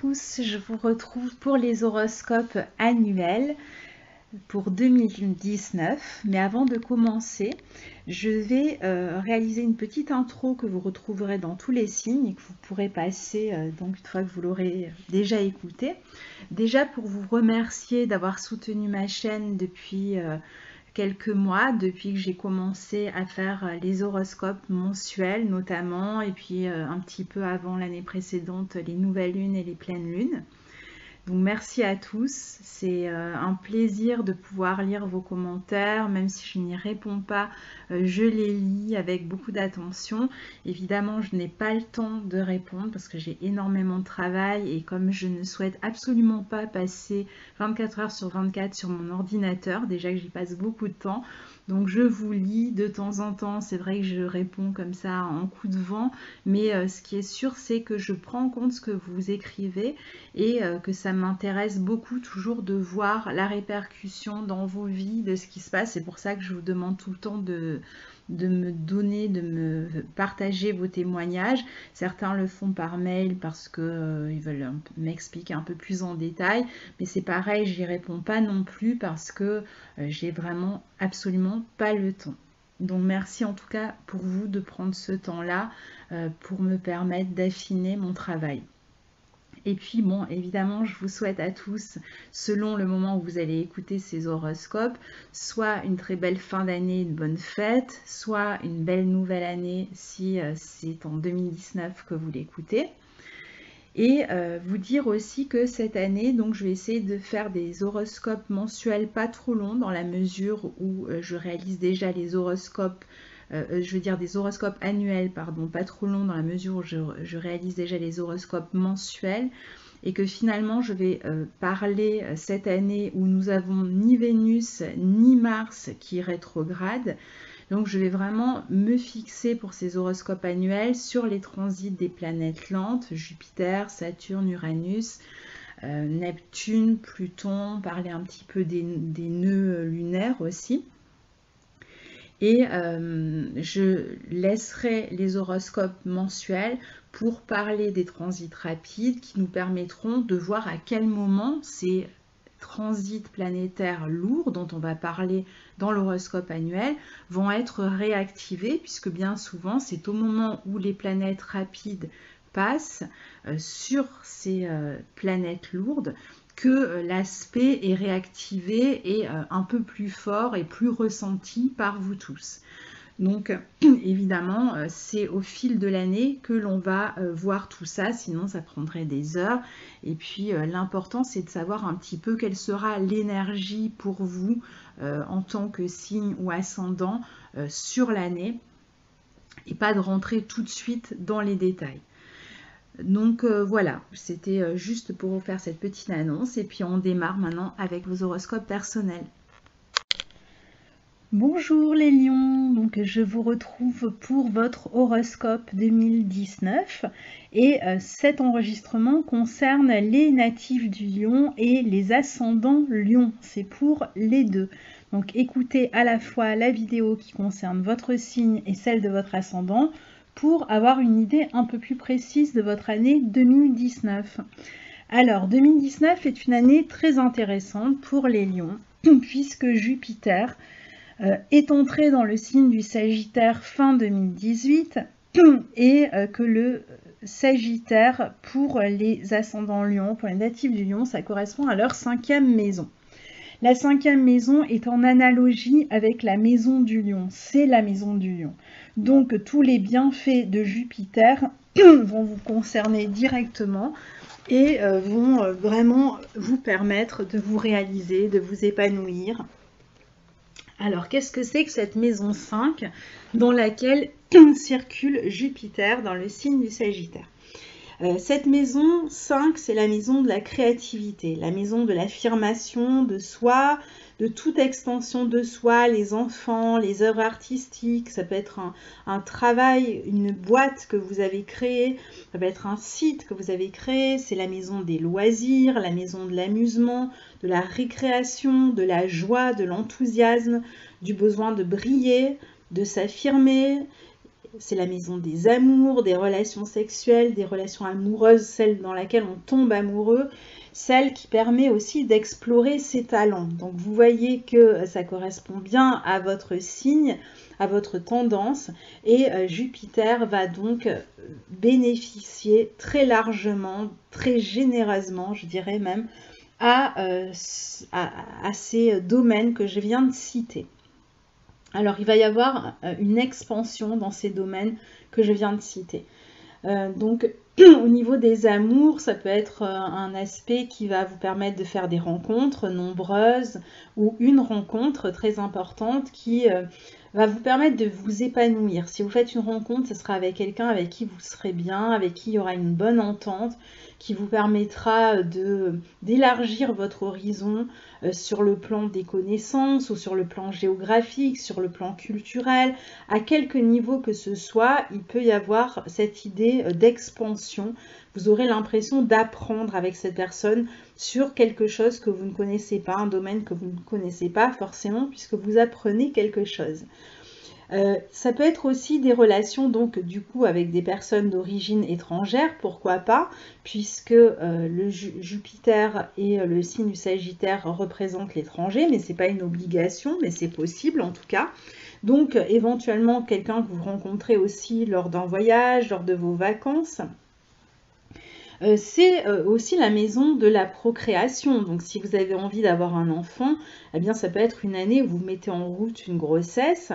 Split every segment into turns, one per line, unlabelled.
tous, je vous retrouve pour les horoscopes annuels pour 2019. Mais avant de commencer, je vais réaliser une petite intro que vous retrouverez dans tous les signes et que vous pourrez passer donc une fois que vous l'aurez déjà écouté. Déjà pour vous remercier d'avoir soutenu ma chaîne depuis quelques mois, depuis que j'ai commencé à faire les horoscopes mensuels notamment, et puis un petit peu avant l'année précédente, les nouvelles lunes et les pleines lunes. Donc merci à tous, c'est un plaisir de pouvoir lire vos commentaires, même si je n'y réponds pas, je les lis avec beaucoup d'attention. Évidemment, je n'ai pas le temps de répondre parce que j'ai énormément de travail et comme je ne souhaite absolument pas passer 24 heures sur 24 sur mon ordinateur, déjà que j'y passe beaucoup de temps, donc je vous lis de temps en temps, c'est vrai que je réponds comme ça en coup de vent, mais ce qui est sûr, c'est que je prends en compte ce que vous écrivez et que ça m'intéresse beaucoup toujours de voir la répercussion dans vos vies de ce qui se passe. C'est pour ça que je vous demande tout le temps de me donner, de me partager vos témoignages. Certains le font par mail parce que ils veulent m'expliquer un peu plus en détail, mais c'est pareil, j'y réponds pas non plus parce que j'ai vraiment absolument pas le temps. Donc merci en tout cas pour vous de prendre ce temps-là pour me permettre d'affiner mon travail. Et puis bon, évidemment, je vous souhaite à tous, selon le moment où vous allez écouter ces horoscopes, soit une très belle fin d'année, une bonne fête, soit une belle nouvelle année si c'est en 2019 que vous l'écoutez. Et vous dire aussi que cette année, donc je vais essayer de faire des horoscopes mensuels pas trop longs dans la mesure où je réalise déjà les horoscopes je veux dire des horoscopes annuels, pardon, pas trop longs dans la mesure où je réalise déjà les horoscopes mensuels et que finalement je vais parler cette année où nous avons ni Vénus ni Mars qui rétrograde. Donc je vais vraiment me fixer pour ces horoscopes annuels sur les transits des planètes lentes, Jupiter, Saturne, Uranus, Neptune, Pluton, parler un petit peu des nœuds lunaires aussi. Et je laisserai les horoscopes mensuels pour parler des transits rapides qui nous permettront de voir à quel moment ces transits planétaires lourds dont on va parler dans l'horoscope annuel vont être réactivés, puisque bien souvent c'est au moment où les planètes rapides passent sur ces planètes lourdes que l'aspect est réactivé et un peu plus fort et plus ressenti par vous tous. Donc évidemment, c'est au fil de l'année que l'on va voir tout ça, sinon ça prendrait des heures. Et puis l'important, c'est de savoir un petit peu quelle sera l'énergie pour vous en tant que signe ou ascendant sur l'année et pas de rentrer tout de suite dans les détails. Donc voilà, c'était juste pour vous faire cette petite annonce et puis on démarre maintenant avec vos horoscopes personnels. Bonjour les lions, donc je vous retrouve pour votre horoscope 2019 et cet enregistrement concerne les natifs du lion et les ascendants lion, c'est pour les deux. Donc écoutez à la fois la vidéo qui concerne votre signe et celle de votre ascendant pour avoir une idée un peu plus précise de votre année 2019. Alors 2019 est une année très intéressante pour les lions puisque Jupiter est entré dans le signe du Sagittaire fin 2018 et que le Sagittaire pour les ascendants lions, pour les natifs du lion, ça correspond à leur 5e maison. La 5e maison est en analogie avec la maison du lion, c'est la maison du lion. Donc tous les bienfaits de Jupiter vont vous concerner directement et vont vraiment vous permettre de vous réaliser, de vous épanouir. Alors, qu'est-ce que c'est que cette maison 5 dans laquelle circule Jupiter dans le signe du Sagittaire? Cette maison 5, c'est la maison de la créativité, la maison de l'affirmation de soi, de toute extension de soi, les enfants, les œuvres artistiques, ça peut être un travail, une boîte que vous avez créée, ça peut être un site que vous avez créé, c'est la maison des loisirs, la maison de l'amusement, de la récréation, de la joie, de l'enthousiasme, du besoin de briller, de s'affirmer, c'est la maison des amours, des relations sexuelles, des relations amoureuses, celle dans laquelle on tombe amoureux, celle qui permet aussi d'explorer ses talents. Donc vous voyez que ça correspond bien à votre signe, à votre tendance, et Jupiter va donc bénéficier très largement, très généreusement, je dirais même, à ces domaines que je viens de citer. Alors, il va y avoir une expansion dans ces domaines que je viens de citer. Donc, au niveau des amours, ça peut être un aspect qui va vous permettre de faire des rencontres nombreuses ou une rencontre très importante qui va vous permettre de vous épanouir. Si vous faites une rencontre, ce sera avec quelqu'un avec qui vous serez bien, avec qui il y aura une bonne entente, qui vous permettra d'élargir votre horizon sur le plan des connaissances ou sur le plan géographique, sur le plan culturel. À quelque niveau que ce soit, il peut y avoir cette idée d'expansion. Vous aurez l'impression d'apprendre avec cette personne sur quelque chose que vous ne connaissez pas, un domaine que vous ne connaissez pas forcément puisque vous apprenez quelque chose. Ça peut être aussi des relations donc du coup avec des personnes d'origine étrangère, pourquoi pas, puisque le Jupiter et le signe du Sagittaire représentent l'étranger, mais c'est pas une obligation, mais c'est possible en tout cas. Donc éventuellement quelqu'un que vous rencontrez aussi lors d'un voyage, lors de vos vacances. C'est aussi la maison de la procréation. Donc si vous avez envie d'avoir un enfant, eh bien ça peut être une année où vous mettez en route une grossesse.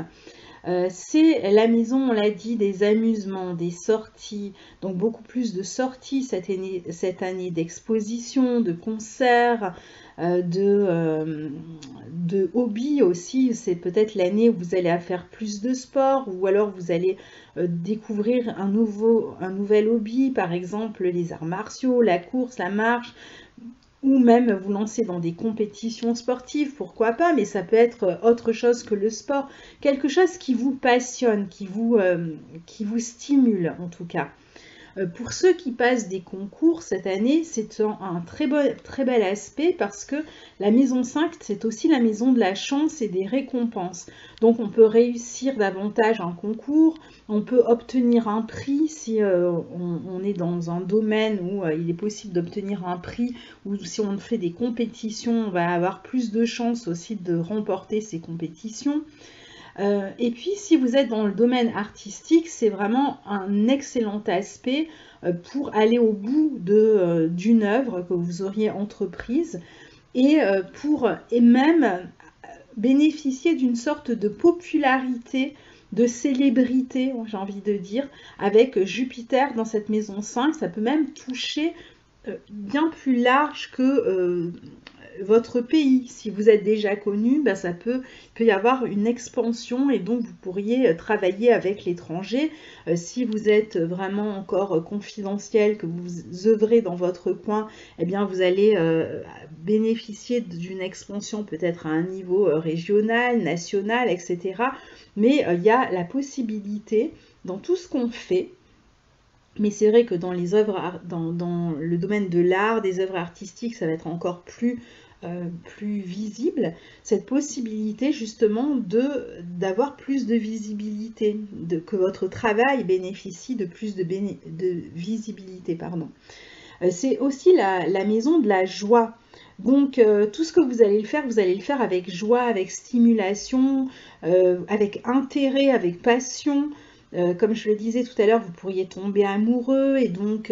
C'est la maison, on l'a dit, des amusements, des sorties, donc beaucoup plus de sorties cette année d'exposition, de concerts, de hobbies aussi. C'est peut-être l'année où vous allez faire plus de sport ou alors vous allez découvrir un nouvel hobby, par exemple les arts martiaux, la course, la marche, ou même vous lancer dans des compétitions sportives, pourquoi pas, mais ça peut être autre chose que le sport, quelque chose qui vous passionne, qui vous stimule en tout cas. Pour ceux qui passent des concours cette année, c'est un très bel aspect parce que la maison 5, c'est aussi la maison de la chance et des récompenses. Donc on peut réussir davantage un concours, on peut obtenir un prix si on est dans un domaine où il est possible d'obtenir un prix, ou si on fait des compétitions, on va avoir plus de chances aussi de remporter ces compétitions. Et puis, si vous êtes dans le domaine artistique, c'est vraiment un excellent aspect pour aller au bout d'une œuvre que vous auriez entreprise et même bénéficier d'une sorte de popularité, de célébrité, j'ai envie de dire, avec Jupiter dans cette maison 5. Ça peut même toucher bien plus large que votre pays. Si vous êtes déjà connu, ben il peut y avoir une expansion et donc vous pourriez travailler avec l'étranger. Si vous êtes vraiment encore confidentiel, que vous œuvrez dans votre coin, eh bien vous allez bénéficier d'une expansion peut-être à un niveau régional, national, etc. Mais il y a la possibilité dans tout ce qu'on fait. Mais c'est vrai que dans les œuvres, dans le domaine de l'art, des œuvres artistiques, ça va être encore plus visible, cette possibilité justement d'avoir plus de visibilité, que votre travail bénéficie de plus de visibilité. C'est aussi la maison de la joie. Donc tout ce que vous allez le faire avec joie, avec stimulation, avec intérêt, avec passion. Comme je le disais tout à l'heure, vous pourriez tomber amoureux et donc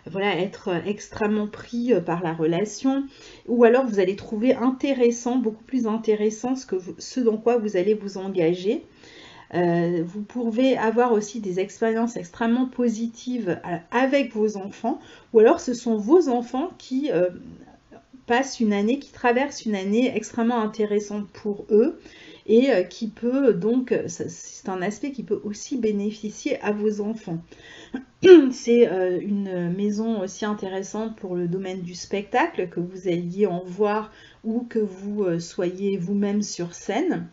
voilà, être extrêmement pris par la relation. Ou alors vous allez trouver intéressant, beaucoup plus intéressant ce dans quoi vous allez vous engager. Vous pouvez avoir aussi des expériences extrêmement positives avec vos enfants. Ou alors ce sont vos enfants qui qui traversent une année extrêmement intéressante pour eux. Et qui peut donc, c'est un aspect qui peut aussi bénéficier à vos enfants. C'est une maison aussi intéressante pour le domaine du spectacle, que vous alliez en voir ou que vous soyez vous-même sur scène.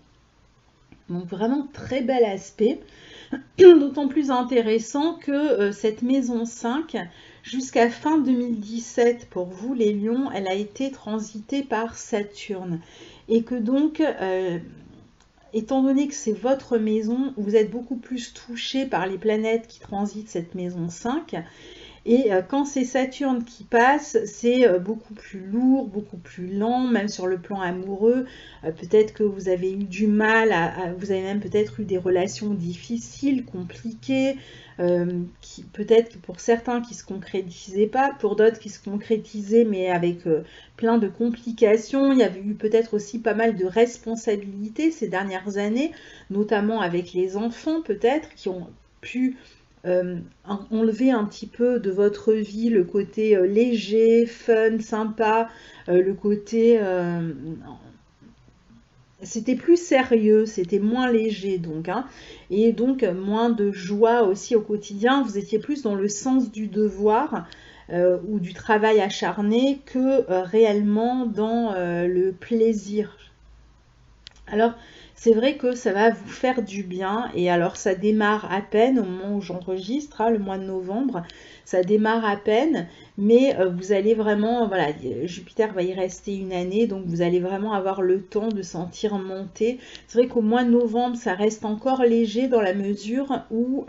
Donc vraiment très bel aspect, d'autant plus intéressant que cette maison 5, jusqu'à fin 2017, pour vous les lions, elle a été transitée par Saturne. Et que donc étant donné que c'est votre maison, vous êtes beaucoup plus touché par les planètes qui transitent cette maison 5. Et quand c'est Saturne qui passe, c'est beaucoup plus lourd, beaucoup plus lent, même sur le plan amoureux. Peut-être que vous avez eu du mal, vous avez même peut-être eu des relations difficiles, compliquées, peut-être que pour certains qui ne se concrétisaient pas, pour d'autres qui se concrétisaient, mais avec plein de complications. Il y avait eu peut-être aussi pas mal de responsabilités ces dernières années, notamment avec les enfants peut-être, qui ont pu enlever un petit peu de votre vie le côté léger, fun, sympa, le côté c'était plus sérieux, c'était moins léger donc, hein, et donc moins de joie aussi au quotidien. Vous étiez plus dans le sens du devoir ou du travail acharné que réellement dans le plaisir. Alors, c'est vrai que ça va vous faire du bien. Et alors, ça démarre à peine au moment où j'enregistre, hein, le mois de novembre. Ça démarre à peine, mais vous allez vraiment, voilà, Jupiter va y rester une année, donc vous allez vraiment avoir le temps de sentir monter. C'est vrai qu'au mois de novembre, ça reste encore léger dans la mesure où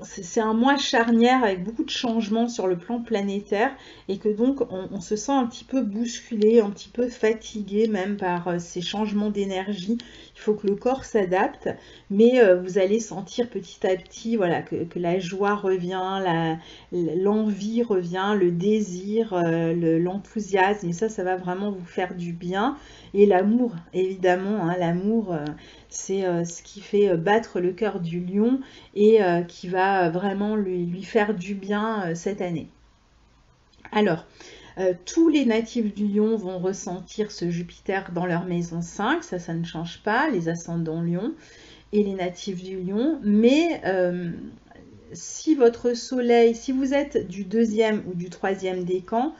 c'est un mois charnière avec beaucoup de changements sur le plan planétaire et que donc on se sent un petit peu bousculé, un petit peu fatigué même par ces changements d'énergie. Il faut que le corps s'adapte, mais vous allez sentir petit à petit, voilà, que la joie revient, l'envie revient, le désir, l'enthousiasme, et ça va vraiment vous faire du bien. Et l'amour, évidemment, hein, l'amour, c'est ce qui fait battre le cœur du lion et qui va vraiment lui faire du bien cette année. Alors, tous les natifs du lion vont ressentir ce Jupiter dans leur maison 5, ça ne change pas, les ascendants lion et les natifs du lion, mais si votre soleil, si vous êtes du 2e ou du 3e décan,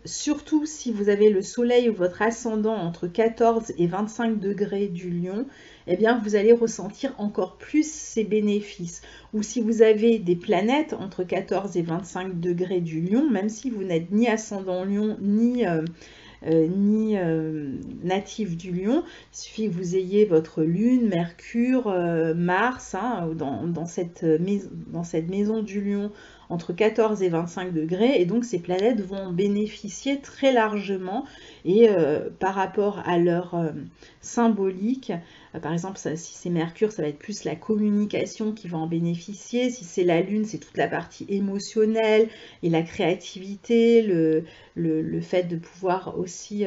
surtout si vous avez le soleil ou votre ascendant entre 14 et 25 degrés du lion, eh bien vous allez ressentir encore plus ces bénéfices. Ou si vous avez des planètes entre 14 et 25 degrés du lion, même si vous n'êtes ni ascendant lion ni natif du lion, il suffit que vous ayez votre lune, Mercure, Mars, hein, dans cette maison du lion entre 14 et 25 degrés, et donc ces planètes vont bénéficier très largement, et par rapport à leur symbolique, par exemple si c'est Mercure, ça va être plus la communication qui va en bénéficier, si c'est la Lune, c'est toute la partie émotionnelle et la créativité, le fait de pouvoir aussi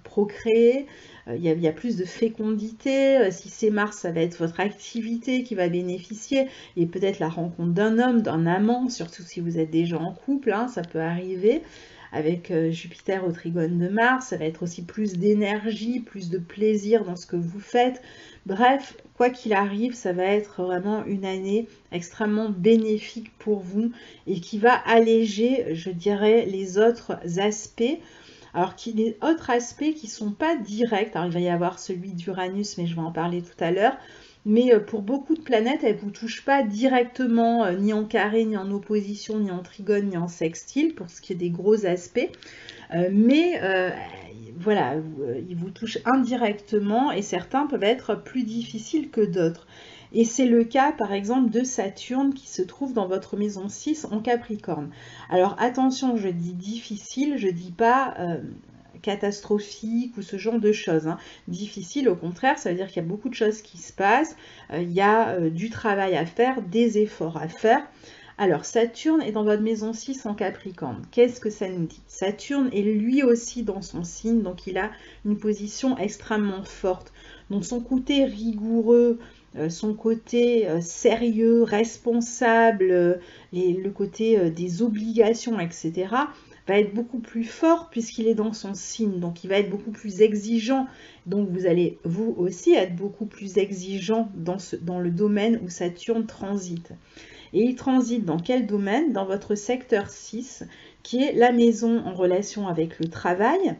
procréer. Il y a plus de fécondité. Si c'est Mars, ça va être votre activité qui va bénéficier, et peut-être la rencontre d'un homme, d'un amant, surtout si vous êtes déjà en couple, hein, ça peut arriver. Avec Jupiter au trigone de Mars, ça va être aussi plus d'énergie, plus de plaisir dans ce que vous faites. Bref, quoi qu'il arrive, ça va être vraiment une année extrêmement bénéfique pour vous et qui va alléger, je dirais, les autres aspects. Alors, les autres aspects qui ne sont pas directs, alors il va y avoir celui d'Uranus, mais je vais en parler tout à l'heure, mais pour beaucoup de planètes, elles ne vous touchent pas directement, ni en carré, ni en opposition, ni en trigone, ni en sextile, pour ce qui est des gros aspects, mais voilà, ils vous touchent indirectement, et certains peuvent être plus difficiles que d'autres. Et c'est le cas, par exemple, de Saturne qui se trouve dans votre maison 6 en Capricorne. Alors attention, je dis difficile, je ne dis pas catastrophique ou ce genre de choses. Hein. Difficile, au contraire, ça veut dire qu'il y a beaucoup de choses qui se passent, il y a du travail à faire, des efforts à faire. Alors, Saturne est dans votre maison 6 en Capricorne. Qu'est-ce que ça nous dit? Saturne est lui aussi dans son signe, donc il a une position extrêmement forte. Donc son côté rigoureux, son côté sérieux, responsable, le côté des obligations, etc., va être beaucoup plus fort puisqu'il est dans son signe. Donc il va être beaucoup plus exigeant. Donc vous allez vous aussi être beaucoup plus exigeant dans le domaine où Saturne transite. Et il transite dans quel domaine? Dans votre secteur 6, qui est la maison en relation avec le travail,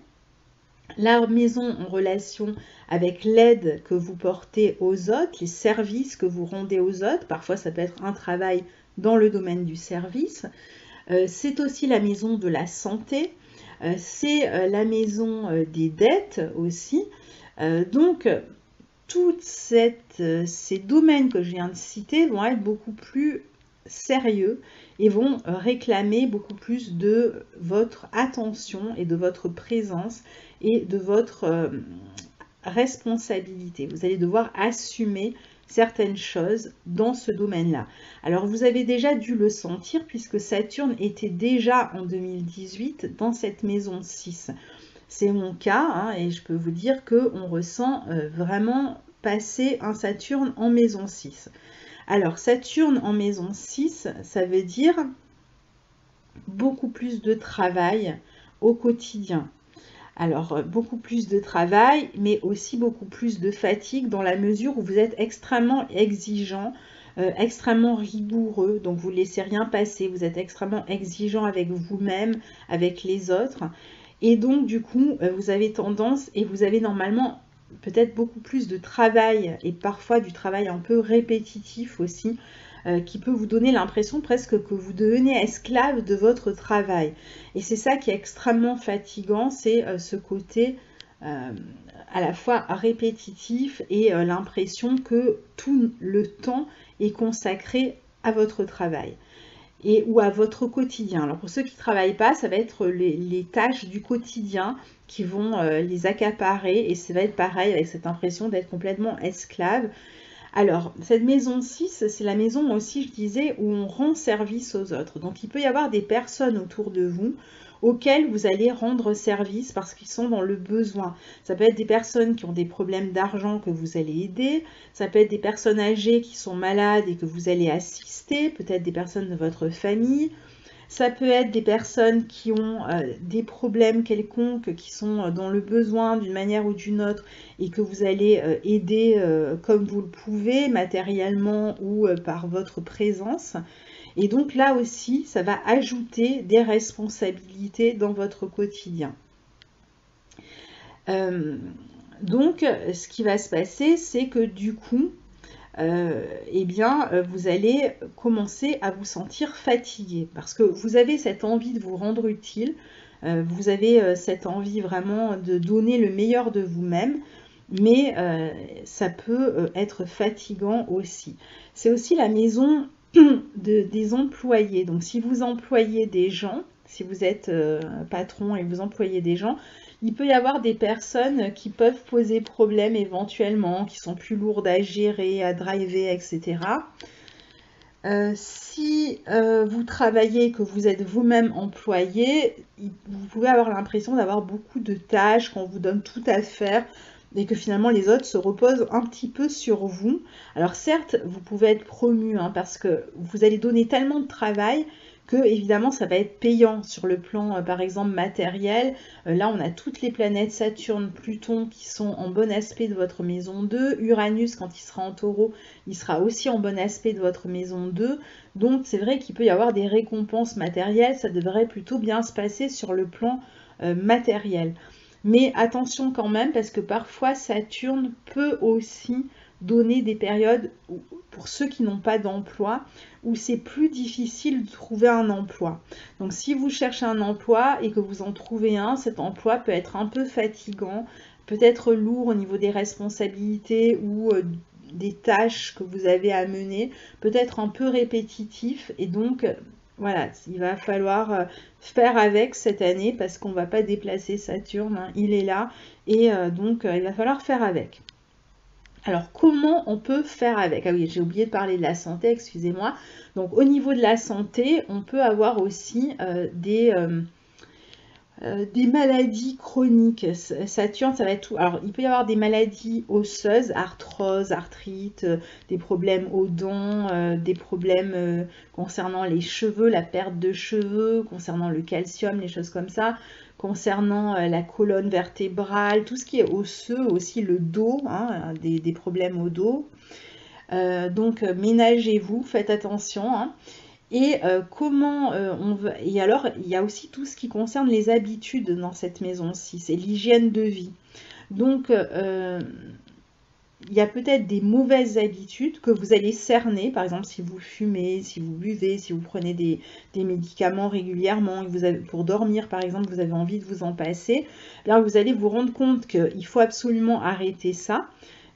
la maison en relation avec l'aide que vous portez aux autres, les services que vous rendez aux autres. Parfois, ça peut être un travail dans le domaine du service. C'est aussi la maison de la santé. c'est la maison des dettes aussi. Donc, tous ces domaines que je viens de citer vont être beaucoup plus sérieux et vont réclamer beaucoup plus de votre attention et de votre présence et de votre responsabilité. Vous allez devoir assumer certaines choses dans ce domaine-là. Alors vous avez déjà dû le sentir puisque Saturne était déjà en 2018 dans cette maison 6. C'est mon cas hein, et je peux vous dire qu'on ressent vraiment passer un Saturne en maison 6. Alors Saturne en maison 6, ça veut dire beaucoup plus de travail au quotidien. Alors, beaucoup plus de travail, mais aussi beaucoup plus de fatigue dans la mesure où vous êtes extrêmement exigeant, extrêmement rigoureux, donc vous ne laissez rien passer, vous êtes extrêmement exigeant avec vous-même, avec les autres. Et donc, du coup, vous avez tendance, et vous avez normalement peut-être beaucoup plus de travail, et parfois du travail un peu répétitif aussi, qui peut vous donner l'impression presque que vous devenez esclave de votre travail. Et c'est ça qui est extrêmement fatigant, c'est ce côté à la fois répétitif et l'impression que tout le temps est consacré à votre travail et ou à votre quotidien. Alors pour ceux qui ne travaillent pas, ça va être les tâches du quotidien qui vont les accaparer et ça va être pareil avec cette impression d'être complètement esclave. Alors, cette maison 6, c'est la maison aussi, je disais, où on rend service aux autres. Donc, il peut y avoir des personnes autour de vous auxquelles vous allez rendre service parce qu'ils sont dans le besoin. Ça peut être des personnes qui ont des problèmes d'argent que vous allez aider. Ça peut être des personnes âgées qui sont malades et que vous allez assister. Peut-être des personnes de votre famille. Ça peut être des personnes qui ont des problèmes quelconques, qui sont dans le besoin d'une manière ou d'une autre et que vous allez aider comme vous le pouvez, matériellement ou par votre présence. Et donc là aussi, ça va ajouter des responsabilités dans votre quotidien. Donc, ce qui va se passer, c'est que du coup, eh bien, vous allez commencer à vous sentir fatigué parce que vous avez cette envie de vous rendre utile, vous avez cette envie vraiment de donner le meilleur de vous-même, mais ça peut être fatigant aussi. C'est aussi la maison des employés. Donc, si vous employez des gens, si vous êtes patron et vous employez des gens, il peut y avoir des personnes qui peuvent poser problème éventuellement, qui sont plus lourdes à gérer, à driver, etc. Si vous travaillez, que vous êtes vous-même employé, vous pouvez avoir l'impression d'avoir beaucoup de tâches, qu'on vous donne tout à faire et que finalement les autres se reposent un petit peu sur vous. Alors certes, vous pouvez être promu hein, parce que vous allez donner tellement de travail que évidemment ça va être payant sur le plan par exemple matériel. Là on a toutes les planètes Saturne, Pluton qui sont en bon aspect de votre maison 2, Uranus quand il sera en Taureau, il sera aussi en bon aspect de votre maison 2, donc c'est vrai qu'il peut y avoir des récompenses matérielles, ça devrait plutôt bien se passer sur le plan matériel. Mais attention quand même parce que parfois Saturne peut aussi donner des périodes pour ceux qui n'ont pas d'emploi où c'est plus difficile de trouver un emploi. Donc si vous cherchez un emploi et que vous en trouvez un, cet emploi peut être un peu fatigant, peut-être lourd au niveau des responsabilités ou des tâches que vous avez à mener, peut-être un peu répétitif et donc voilà, il va falloir faire avec cette année parce qu'on ne va pas déplacer Saturne, hein, il est là et donc il va falloir faire avec. Alors, comment on peut faire avec? Ah oui, j'ai oublié de parler de la santé, excusez-moi. Donc, au niveau de la santé, on peut avoir aussi des maladies chroniques. Saturne, ça va être tout. Alors, il peut y avoir des maladies osseuses, arthrose, arthrite, des problèmes aux dents, des problèmes concernant les cheveux, la perte de cheveux, concernant le calcium, les choses comme ça. Concernant la colonne vertébrale, tout ce qui est osseux, aussi le dos, hein, des problèmes au dos. Donc ménagez-vous, faites attention. Hein. Et comment on veut. Et alors, il y a aussi tout ce qui concerne les habitudes dans cette maison-ci, c'est l'hygiène de vie. Donc, il y a peut-être des mauvaises habitudes que vous allez cerner, par exemple si vous fumez, si vous buvez, si vous prenez des médicaments régulièrement, pour dormir par exemple, vous avez envie de vous en passer, là vous allez vous rendre compte qu'il faut absolument arrêter ça,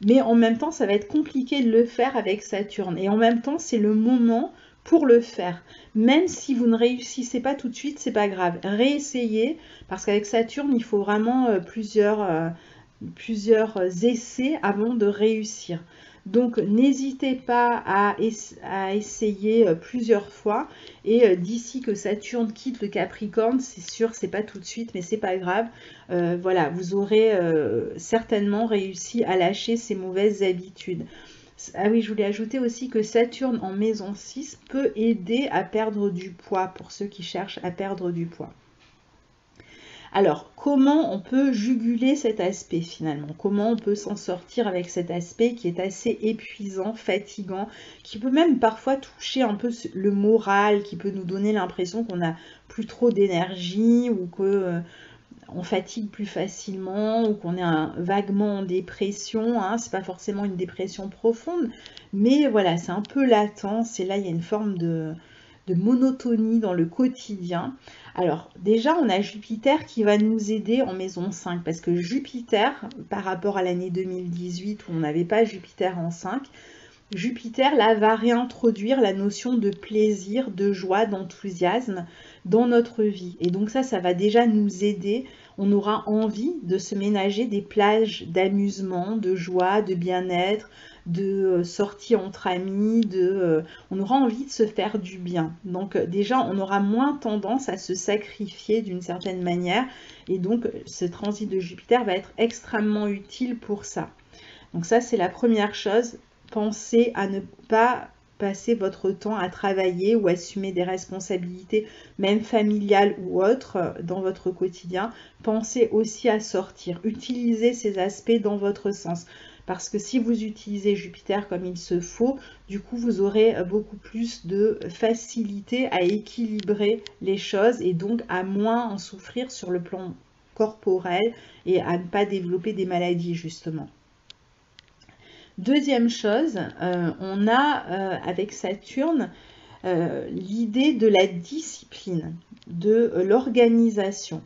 mais en même temps ça va être compliqué de le faire avec Saturne, et en même temps c'est le moment pour le faire. Même si vous ne réussissez pas tout de suite, c'est pas grave, réessayez, parce qu'avec Saturne il faut vraiment plusieurs essais avant de réussir. Donc n'hésitez pas à essayer plusieurs fois, et d'ici que Saturne quitte le Capricorne, c'est sûr, c'est pas tout de suite, mais c'est pas grave. Voilà, vous aurez certainement réussi à lâcher ces mauvaises habitudes. Ah oui, je voulais ajouter aussi que Saturne en maison 6 peut aider à perdre du poids pour ceux qui cherchent à perdre du poids. Alors, comment on peut juguler cet aspect finalement? Comment on peut s'en sortir avec cet aspect qui est assez épuisant, fatigant, qui peut même parfois toucher un peu le moral, qui peut nous donner l'impression qu'on n'a plus trop d'énergie ou que on fatigue plus facilement ou qu'on est vaguement en dépression, hein. C'est pas forcément une dépression profonde, mais voilà, c'est un peu latent, c'est là il y a une forme de monotonie dans le quotidien. Alors déjà on a Jupiter qui va nous aider en maison 5, parce que Jupiter, par rapport à l'année 2018 où on n'avait pas Jupiter en 5, Jupiter là va réintroduire la notion de plaisir, de joie, d'enthousiasme dans notre vie. Et donc ça va déjà nous aider. On aura envie de se ménager des plages d'amusement, de joie, de bien-être, de sorties entre amis, on aura envie de se faire du bien. Donc déjà, on aura moins tendance à se sacrifier d'une certaine manière. Et donc, ce transit de Jupiter va être extrêmement utile pour ça. Donc ça, c'est la première chose. Pensez à ne pas passer votre temps à travailler ou assumer des responsabilités, même familiales ou autres, dans votre quotidien. Pensez aussi à sortir. Utilisez ces aspects dans votre sens. Parce que si vous utilisez Jupiter comme il se faut, du coup, vous aurez beaucoup plus de facilité à équilibrer les choses et donc à moins en souffrir sur le plan corporel et à ne pas développer des maladies, justement. Deuxième chose, on a avec Saturne l'idée de la discipline, de l'organisation.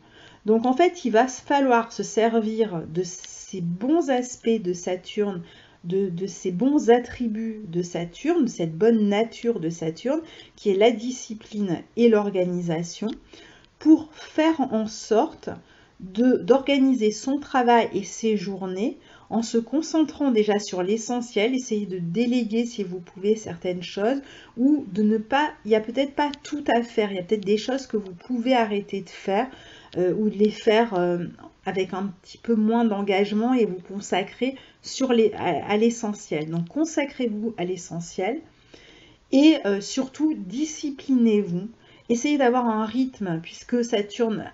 Donc en fait, il va falloir se servir de ces bons aspects de Saturne, de ces bons attributs de Saturne, cette bonne nature de Saturne, qui est la discipline et l'organisation, pour faire en sorte d'organiser son travail et ses journées en se concentrant déjà sur l'essentiel, essayez de déléguer si vous pouvez certaines choses, ou de ne pas, il n'y a peut-être pas tout à faire, il y a peut-être des choses que vous pouvez arrêter de faire, ou de les faire avec un petit peu moins d'engagement et vous consacrer à l'essentiel. Donc consacrez-vous à l'essentiel et surtout disciplinez-vous. Essayez d'avoir un rythme puisque Saturne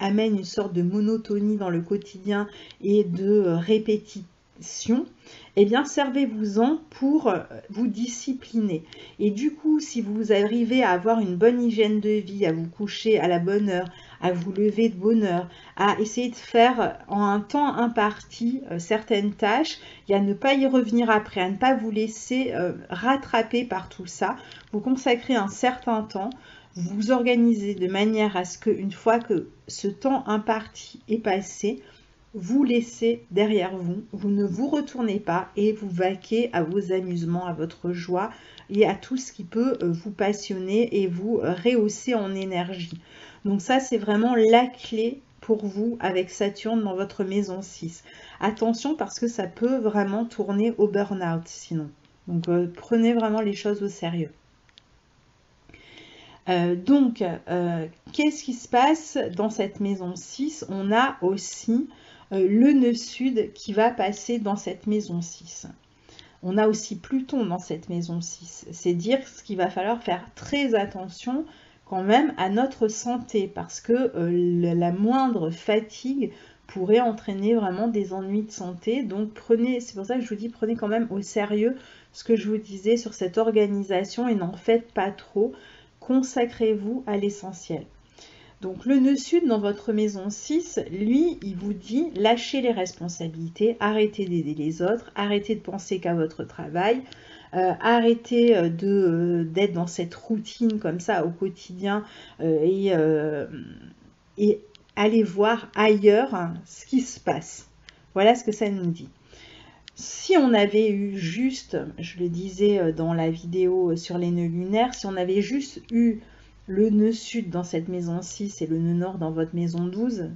amène une sorte de monotonie dans le quotidien et de répétition, eh bien servez-vous-en pour vous discipliner. Et du coup, si vous arrivez à avoir une bonne hygiène de vie, à vous coucher à la bonne heure, à vous lever de bonne heure, à essayer de faire en un temps imparti certaines tâches et à ne pas y revenir après, à ne pas vous laisser rattraper par tout ça, vous consacrez un certain temps, vous vous organisez de manière à ce qu'une fois que ce temps imparti est passé, vous laissez derrière vous, vous ne vous retournez pas et vous vaquez à vos amusements, à votre joie et à tout ce qui peut vous passionner et vous rehausser en énergie. Donc ça, c'est vraiment la clé pour vous avec Saturne dans votre maison 6. Attention parce que ça peut vraiment tourner au burn-out sinon. Donc prenez vraiment les choses au sérieux. Qu'est-ce qui se passe dans cette maison 6? On a aussi le nœud sud qui va passer dans cette maison 6. On a aussi Pluton dans cette maison 6. C'est dire qu'il va falloir faire très attention quand même à notre santé parce que la moindre fatigue pourrait entraîner vraiment des ennuis de santé. Donc c'est pour ça que je vous dis, prenez quand même au sérieux ce que je vous disais sur cette organisation et n'en faites pas trop. Consacrez-vous à l'essentiel. Donc le nœud sud dans votre maison 6, lui, il vous dit lâchez les responsabilités, arrêtez d'aider les autres, arrêtez de penser qu'à votre travail, arrêtez d'être dans cette routine comme ça au quotidien et allez voir ailleurs ce qui se passe. Voilà ce que ça nous dit. Si on avait eu juste, je le disais dans la vidéo sur les nœuds lunaires, si on avait juste eu le nœud sud dans cette maison 6 et le nœud nord dans votre maison 12,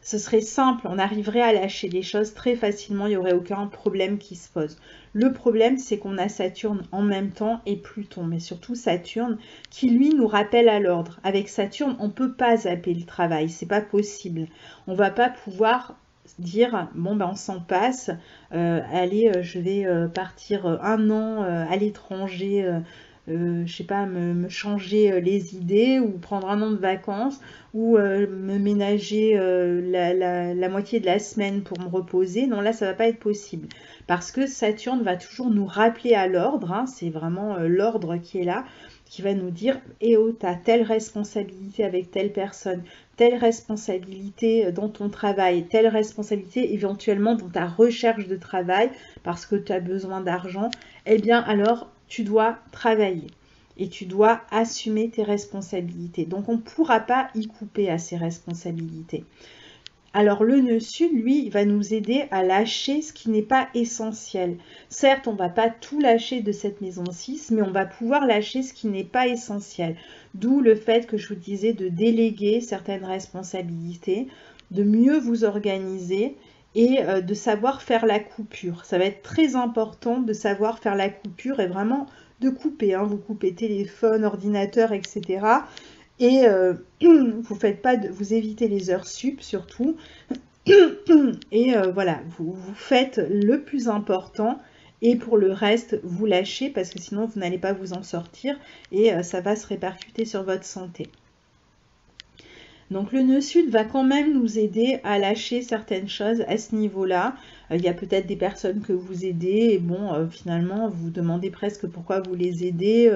ce serait simple, on arriverait à lâcher les choses très facilement, il n'y aurait aucun problème qui se pose. Le problème, c'est qu'on a Saturne en même temps et Pluton, mais surtout Saturne, qui lui nous rappelle à l'ordre. Avec Saturne, on ne peut pas zapper le travail, c'est pas possible. On ne va pas pouvoir dire, bon ben on s'en passe, allez, je vais partir un an à l'étranger, je sais pas, me changer les idées ou prendre un an de vacances ou me ménager la moitié de la semaine pour me reposer. Non, là, ça va pas être possible parce que Saturne va toujours nous rappeler à l'ordre, hein, c'est vraiment l'ordre qui est là, qui va nous dire « Eh oh, tu as telle responsabilité avec telle personne, telle responsabilité dans ton travail, telle responsabilité éventuellement dans ta recherche de travail parce que tu as besoin d'argent, eh bien alors tu dois travailler et tu dois assumer tes responsabilités. » Donc on ne pourra pas y couper à ces responsabilités. Alors le nœud sud, lui, il va nous aider à lâcher ce qui n'est pas essentiel. Certes, on ne va pas tout lâcher de cette maison 6, mais on va pouvoir lâcher ce qui n'est pas essentiel. D'où le fait que je vous disais de déléguer certaines responsabilités, de mieux vous organiser et de savoir faire la coupure. Ça va être très important de savoir faire la coupure et vraiment de couper. Hein. Vous coupez téléphone, ordinateur, etc. Et vous faites pas vous évitez les heures sup surtout. Et voilà, vous faites le plus important et pour le reste, vous lâchez parce que sinon vous n'allez pas vous en sortir et ça va se répercuter sur votre santé. Donc le nœud sud va quand même nous aider à lâcher certaines choses à ce niveau-là. Il y a peut-être des personnes que vous aidez et bon, finalement, vous vous demandez presque pourquoi vous les aidez.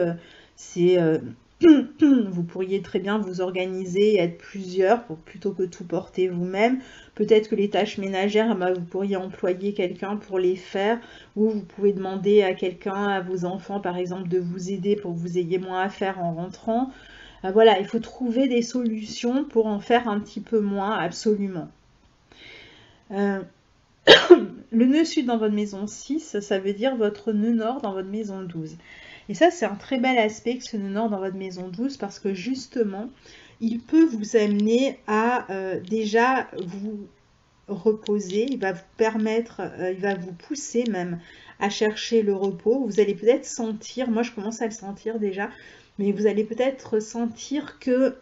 Vous pourriez très bien vous organiser et être plusieurs plutôt que tout porter vous-même. Peut-être que les tâches ménagères, vous pourriez employer quelqu'un pour les faire ou vous pouvez demander à quelqu'un, à vos enfants par exemple, de vous aider pour que vous ayez moins à faire en rentrant. Voilà, il faut trouver des solutions pour en faire un petit peu moins, absolument. Le nœud sud dans votre maison 6, ça veut dire votre nœud nord dans votre maison 12. Et ça, c'est un très bel aspect que ce nœud nord dans votre maison 12 parce que justement, il peut vous amener à déjà vous reposer. Il va vous permettre, il va vous pousser même à chercher le repos. Vous allez peut-être sentir, moi je commence à le sentir déjà, mais vous allez peut-être sentir que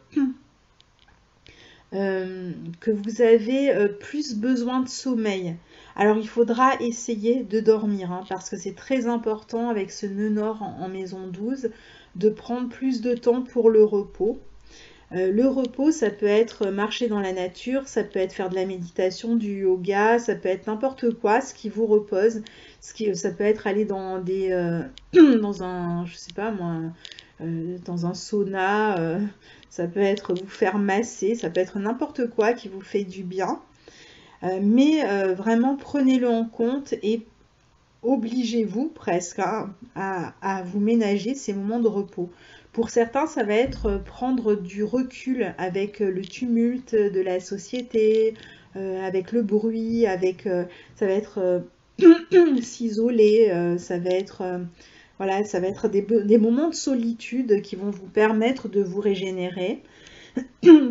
vous avez plus besoin de sommeil. Alors il faudra essayer de dormir hein, parce que c'est très important avec ce nœud nord en maison 12 de prendre plus de temps pour le repos. Le repos, ça peut être marcher dans la nature, ça peut être faire de la méditation, du yoga, ça peut être n'importe quoi, ce qui vous repose. Ça peut être aller dans dans un, je sais pas moi, dans un sauna, ça peut être vous faire masser, ça peut être n'importe quoi qui vous fait du bien. Mais vraiment prenez-le en compte et obligez-vous presque hein, à vous ménager ces moments de repos. Pour certains, ça va être prendre du recul avec le tumulte de la société, avec le bruit, ça va être s'isoler, ça va être voilà, ça va être des moments de solitude qui vont vous permettre de vous régénérer.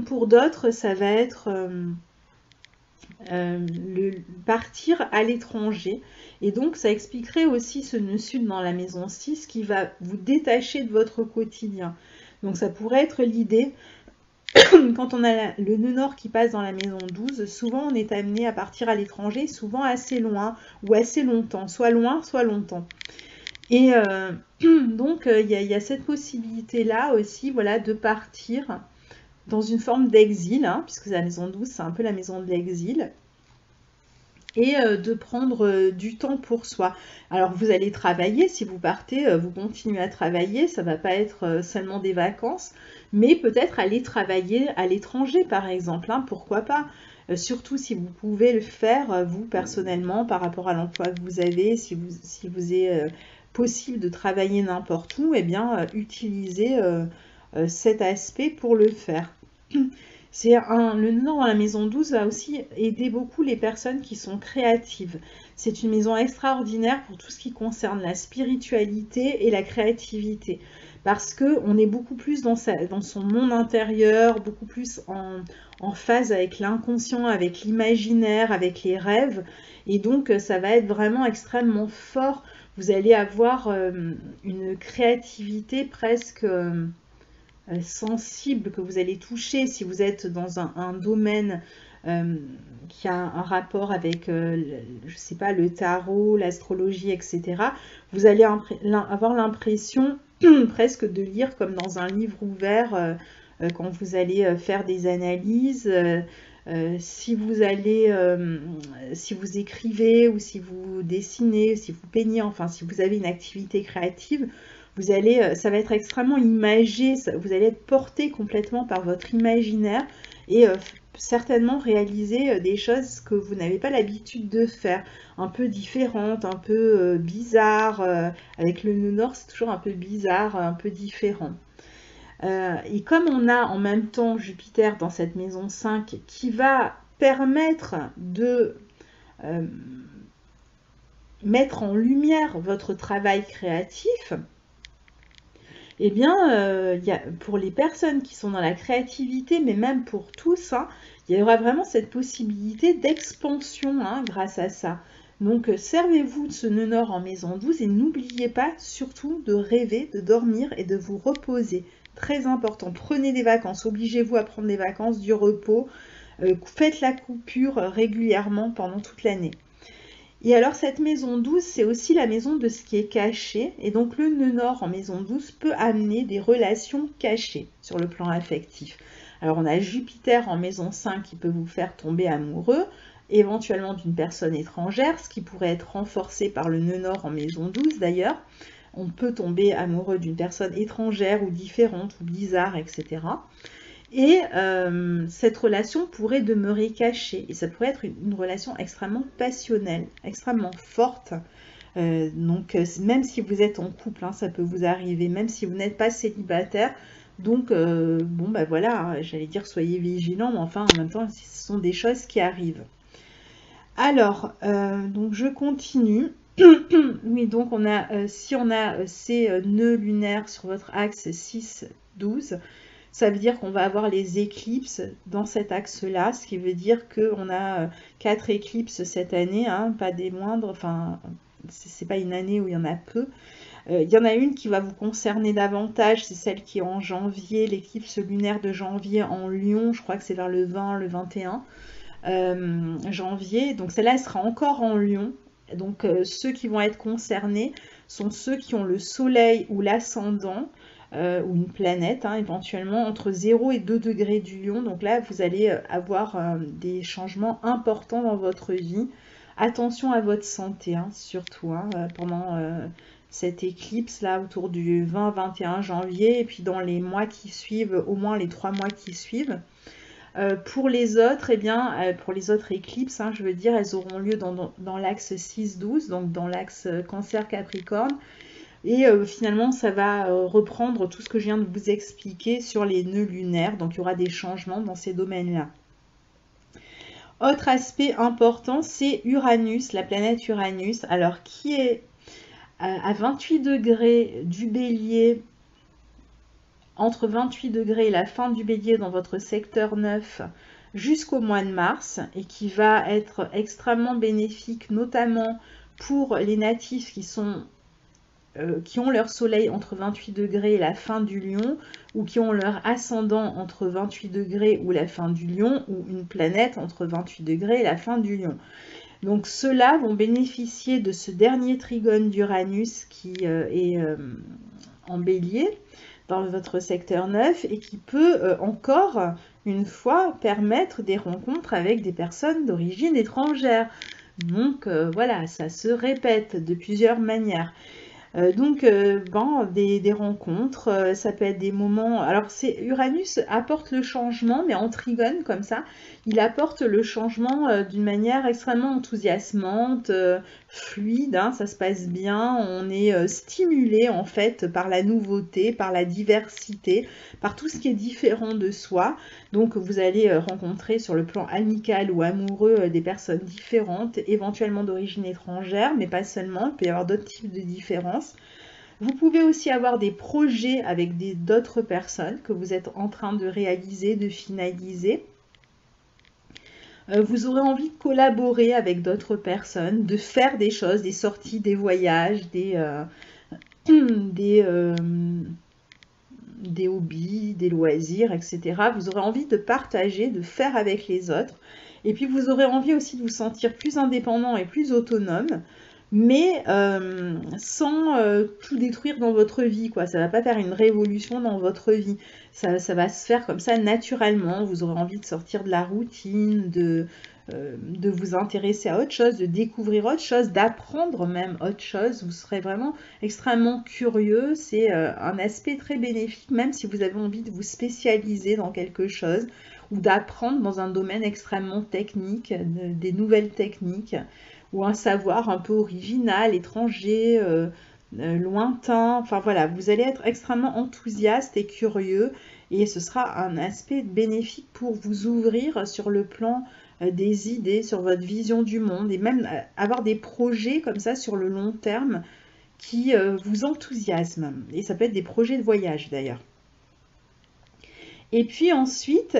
Pour d'autres, ça va être partir à l'étranger. Et donc, ça expliquerait aussi ce nœud sud dans la maison 6 qui va vous détacher de votre quotidien. Donc, ça pourrait être l'idée. Quand on a le nœud nord qui passe dans la maison 12, souvent on est amené à partir à l'étranger, souvent assez loin ou assez longtemps, soit loin, soit longtemps. Et donc, il y a cette possibilité-là aussi, voilà, de partir dans une forme d'exil, hein, puisque la maison 12, c'est un peu la maison de l'exil. et de prendre du temps pour soi. Alors vous allez travailler, si vous partez, vous continuez à travailler, ça va pas être seulement des vacances, mais peut-être aller travailler à l'étranger par exemple, hein, pourquoi pas. Surtout si vous pouvez le faire, vous personnellement, par rapport à l'emploi que vous avez, si vous est possible de travailler n'importe où, eh bien utilisez cet aspect pour le faire. Le Nord dans la maison 12 va aussi aider beaucoup les personnes qui sont créatives. C'est une maison extraordinaire pour tout ce qui concerne la spiritualité et la créativité. Parce qu'on est beaucoup plus dans son monde intérieur, beaucoup plus en phase avec l'inconscient, avec l'imaginaire, avec les rêves. Et donc, ça va être vraiment extrêmement fort. Vous allez avoir une créativité presque sensible que vous allez toucher si vous êtes dans un domaine qui a un rapport avec, je sais pas, le tarot, l'astrologie, etc. Vous allez avoir l'impression presque de lire comme dans un livre ouvert quand vous allez faire des analyses. Si vous écrivez ou si vous dessinez, si vous peignez, enfin si vous avez une activité créative, ça va être extrêmement imagé, vous allez être porté complètement par votre imaginaire et certainement réaliser des choses que vous n'avez pas l'habitude de faire, un peu différentes, un peu bizarres. Avec le nœud nord, c'est toujours un peu bizarre, un peu différent. Et comme on a en même temps Jupiter dans cette maison 5 qui va permettre de mettre en lumière votre travail créatif, eh bien, pour les personnes qui sont dans la créativité, mais même pour tous, hein, il y aura vraiment cette possibilité d'expansion grâce à ça. Donc, servez-vous de ce nœud nord en maison 12 et n'oubliez pas surtout de rêver, de dormir et de vous reposer. Très important, prenez des vacances, obligez-vous à prendre des vacances, du repos, faites la coupure régulièrement pendant toute l'année. Et alors cette maison 12, c'est aussi la maison de ce qui est caché. Et donc le nœud nord en maison 12 peut amener des relations cachées sur le plan affectif. Alors on a Jupiter en maison 5 qui peut vous faire tomber amoureux, éventuellement d'une personne étrangère, ce qui pourrait être renforcé par le nœud nord en maison 12 d'ailleurs. On peut tomber amoureux d'une personne étrangère ou différente ou bizarre, etc. Et cette relation pourrait demeurer cachée. Et ça pourrait être une relation extrêmement passionnelle, extrêmement forte. Donc même si vous êtes en couple, hein, ça peut vous arriver, même si vous n'êtes pas célibataire. Donc bon bah voilà, hein, j'allais dire soyez vigilants, mais enfin en même temps ce sont des choses qui arrivent. Alors, donc je continue. Oui, donc on a, si on a ces nœuds lunaires sur votre axe 6-12, ça veut dire qu'on va avoir les éclipses dans cet axe-là, ce qui veut dire qu'on a 4 éclipses cette année, hein, pas des moindres, enfin, c'est pas une année où il y en a peu. Il y en a une qui va vous concerner davantage, c'est celle qui est en janvier, l'éclipse lunaire de janvier en Lion, je crois que c'est vers le 20, le 21 janvier. Donc celle-là, elle sera encore en Lion. Donc ceux qui vont être concernés sont ceux qui ont le soleil ou l'ascendant, ou une planète, hein, éventuellement entre 0 et 2 degrés du Lion. Donc là, vous allez avoir des changements importants dans votre vie. Attention à votre santé, hein, surtout, hein, pendant cette éclipse là autour du 20-21 janvier et puis dans les mois qui suivent, au moins les 3 mois qui suivent. Pour les autres, eh bien, pour les autres éclipses, hein, je veux dire, elles auront lieu dans l'axe 6-12, donc dans l'axe Cancer-Capricorne. Et finalement, ça va reprendre tout ce que je viens de vous expliquer sur les nœuds lunaires. Donc, il y aura des changements dans ces domaines-là. Autre aspect important, c'est Uranus, la planète Uranus. Alors, qui est à 28 degrés du Bélier, entre 28 degrés et la fin du Bélier dans votre secteur 9 jusqu'au mois de mars et qui va être extrêmement bénéfique, notamment pour les natifs qui ont leur soleil entre 28 degrés et la fin du Lion, ou qui ont leur ascendant entre 28 degrés ou la fin du Lion, ou une planète entre 28 degrés et la fin du Lion. Donc ceux-là vont bénéficier de ce dernier trigone d'Uranus qui est en Bélier, dans votre secteur 9, et qui peut encore une fois permettre des rencontres avec des personnes d'origine étrangère. Donc voilà, ça se répète de plusieurs manières. Des rencontres, ça peut être des moments. Alors, Uranus apporte le changement, mais en trigone comme ça, il apporte le changement d'une manière extrêmement enthousiasmante, fluide, hein, ça se passe bien. On est stimulé en fait par la nouveauté, par la diversité, par tout ce qui est différent de soi. Donc, vous allez rencontrer sur le plan amical ou amoureux des personnes différentes, éventuellement d'origine étrangère, mais pas seulement. Il peut y avoir d'autres types de différences. Vous pouvez aussi avoir des projets avec d'autres personnes que vous êtes en train de réaliser, de finaliser. Vous aurez envie de collaborer avec d'autres personnes, de faire des choses, des sorties, des voyages, des hobbies, des loisirs, etc. Vous aurez envie de partager, de faire avec les autres. Et puis vous aurez envie aussi de vous sentir plus indépendant et plus autonome, mais sans tout détruire dans votre vie, quoi. Ça ne va pas faire une révolution dans votre vie. Ça va se faire comme ça naturellement. Vous aurez envie de sortir de la routine, de vous intéresser à autre chose, de découvrir autre chose, d'apprendre même autre chose. Vous serez vraiment extrêmement curieux. C'est un aspect très bénéfique, même si vous avez envie de vous spécialiser dans quelque chose ou d'apprendre dans un domaine extrêmement technique, des nouvelles techniques, ou un savoir un peu original, étranger, lointain. Enfin voilà, vous allez être extrêmement enthousiaste et curieux et ce sera un aspect bénéfique pour vous ouvrir sur le plan des idées, sur votre vision du monde et même avoir des projets comme ça sur le long terme qui vous enthousiasment. Et ça peut être des projets de voyage d'ailleurs. Et puis ensuite,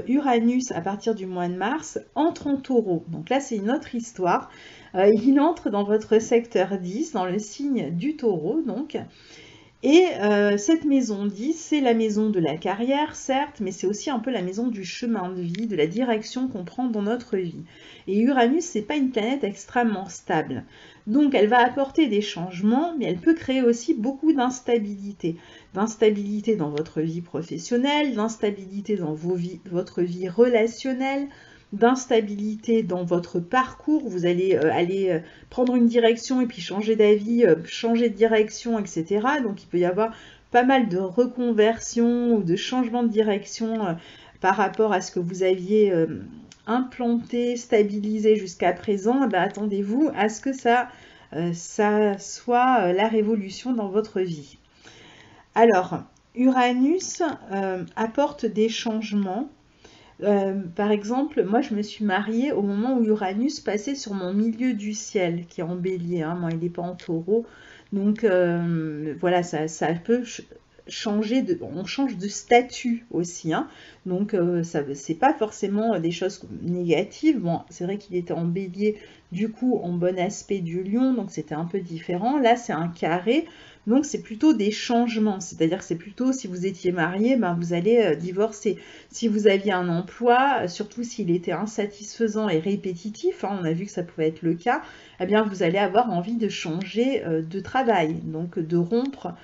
Uranus, à partir du mois de mars, entre en taureau. Donc là, c'est une autre histoire. Il entre dans votre secteur 10, dans le signe du taureau, donc. Et cette maison 10, c'est la maison de la carrière, certes, mais c'est aussi un peu la maison du chemin de vie, de la direction qu'on prend dans notre vie. Et Uranus, c'est pas une planète extrêmement stable. Donc elle va apporter des changements, mais elle peut créer aussi beaucoup d'instabilité. D'instabilité dans votre vie professionnelle, d'instabilité dans votre vie relationnelle, d'instabilité dans votre parcours. Vous allez aller prendre une direction et puis changer d'avis, changer de direction, etc. Donc il peut y avoir pas mal de reconversions ou de changements de direction par rapport à ce que vous aviez implanté, stabilisé jusqu'à présent. Attendez-vous à ce que ça soit la révolution dans votre vie. Alors, Uranus apporte des changements. Par exemple, moi je me suis mariée au moment où Uranus passait sur mon milieu du ciel, qui est en bélier, hein. Moi il n'est pas en taureau, donc voilà, ça peut changer, on change de statut aussi, hein. Donc c'est pas forcément des choses négatives. Bon, c'est vrai qu'il était en bélier, du coup en bon aspect du lion, donc c'était un peu différent. Là c'est un carré, donc c'est plutôt des changements, c'est-à-dire que c'est plutôt si vous étiez marié, vous allez divorcer. Si vous aviez un emploi, surtout s'il était insatisfaisant et répétitif, hein, on a vu que ça pouvait être le cas, eh bien vous allez avoir envie de changer de travail, donc de rompre.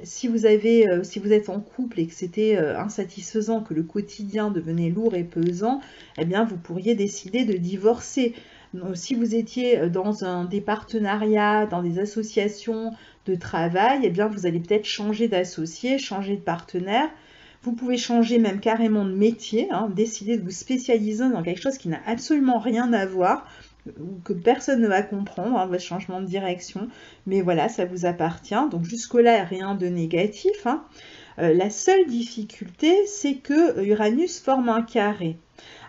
Si vous êtes en couple et que c'était insatisfaisant, que le quotidien devenait lourd et pesant, eh bien vous pourriez décider de divorcer. Donc, si vous étiez dans des partenariats, dans des associations de travail, eh bien vous allez peut-être changer d'associé, changer de partenaire. Vous pouvez changer même carrément de métier, hein, décider de vous spécialiser dans quelque chose qui n'a absolument rien à voir, ou que personne ne va comprendre, hein, votre changement de direction. Mais voilà, ça vous appartient. Donc jusque-là, rien de négatif, hein. La seule difficulté, c'est que Uranus forme un carré.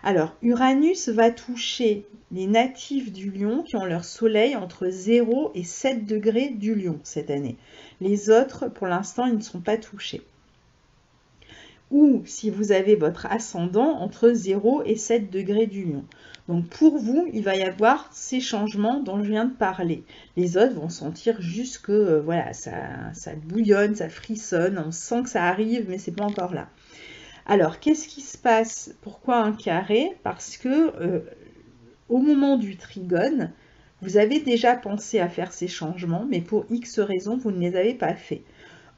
Alors, Uranus va toucher les natifs du Lion qui ont leur soleil entre 0 et 7 degrés du Lion cette année. Les autres, pour l'instant, ils ne sont pas touchés. Ou si vous avez votre ascendant entre 0 et 7 degrés du Lion. Donc pour vous, il va y avoir ces changements dont je viens de parler. Les autres vont sentir juste que voilà, ça bouillonne, ça frissonne, on sent que ça arrive, mais c'est pas encore là. Alors, qu'est-ce qui se passe? Pourquoi un carré? Parce que au moment du trigone, vous avez déjà pensé à faire ces changements, mais pour X raisons, vous ne les avez pas fait.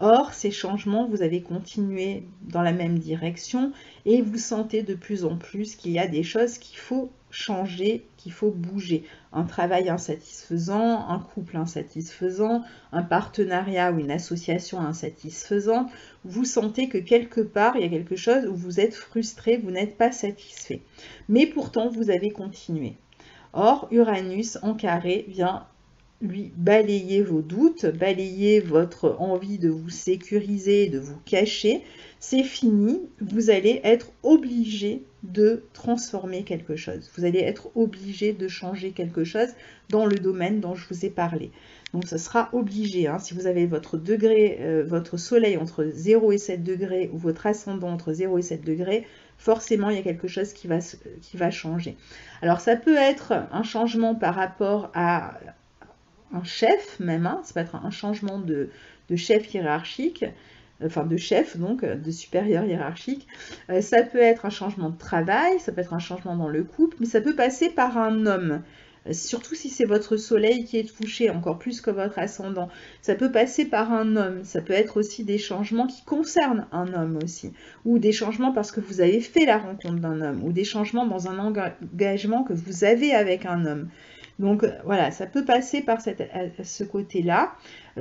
Or, ces changements, vous avez continué dans la même direction et vous sentez de plus en plus qu'il y a des choses qu'il faut changer, qu'il faut bouger. Un travail insatisfaisant, un couple insatisfaisant, un partenariat ou une association insatisfaisante. Vous sentez que quelque part, il y a quelque chose où vous êtes frustré, vous n'êtes pas satisfait. Mais pourtant, vous avez continué. Or, Uranus en carré vient lui balayer vos doutes, balayer votre envie de vous sécuriser, de vous cacher. C'est fini, vous allez être obligé de transformer quelque chose. Vous allez être obligé de changer quelque chose dans le domaine dont je vous ai parlé. Donc ce sera obligé, hein. Si vous avez votre degré, votre soleil entre 0 et 7 degrés ou votre ascendant entre 0 et 7 degrés, forcément il y a quelque chose qui va changer. Alors ça peut être un changement par rapport à un chef même, hein. Ça peut être un changement de chef hiérarchique, enfin de chef donc, de supérieur hiérarchique. Ça peut être un changement de travail, ça peut être un changement dans le couple, mais ça peut passer par un homme. Surtout si c'est votre soleil qui est touché, encore plus que votre ascendant. Ça peut passer par un homme, ça peut être aussi des changements qui concernent un homme aussi, ou des changements parce que vous avez fait la rencontre d'un homme, ou des changements dans un engagement que vous avez avec un homme. Donc voilà, ça peut passer par ce côté-là.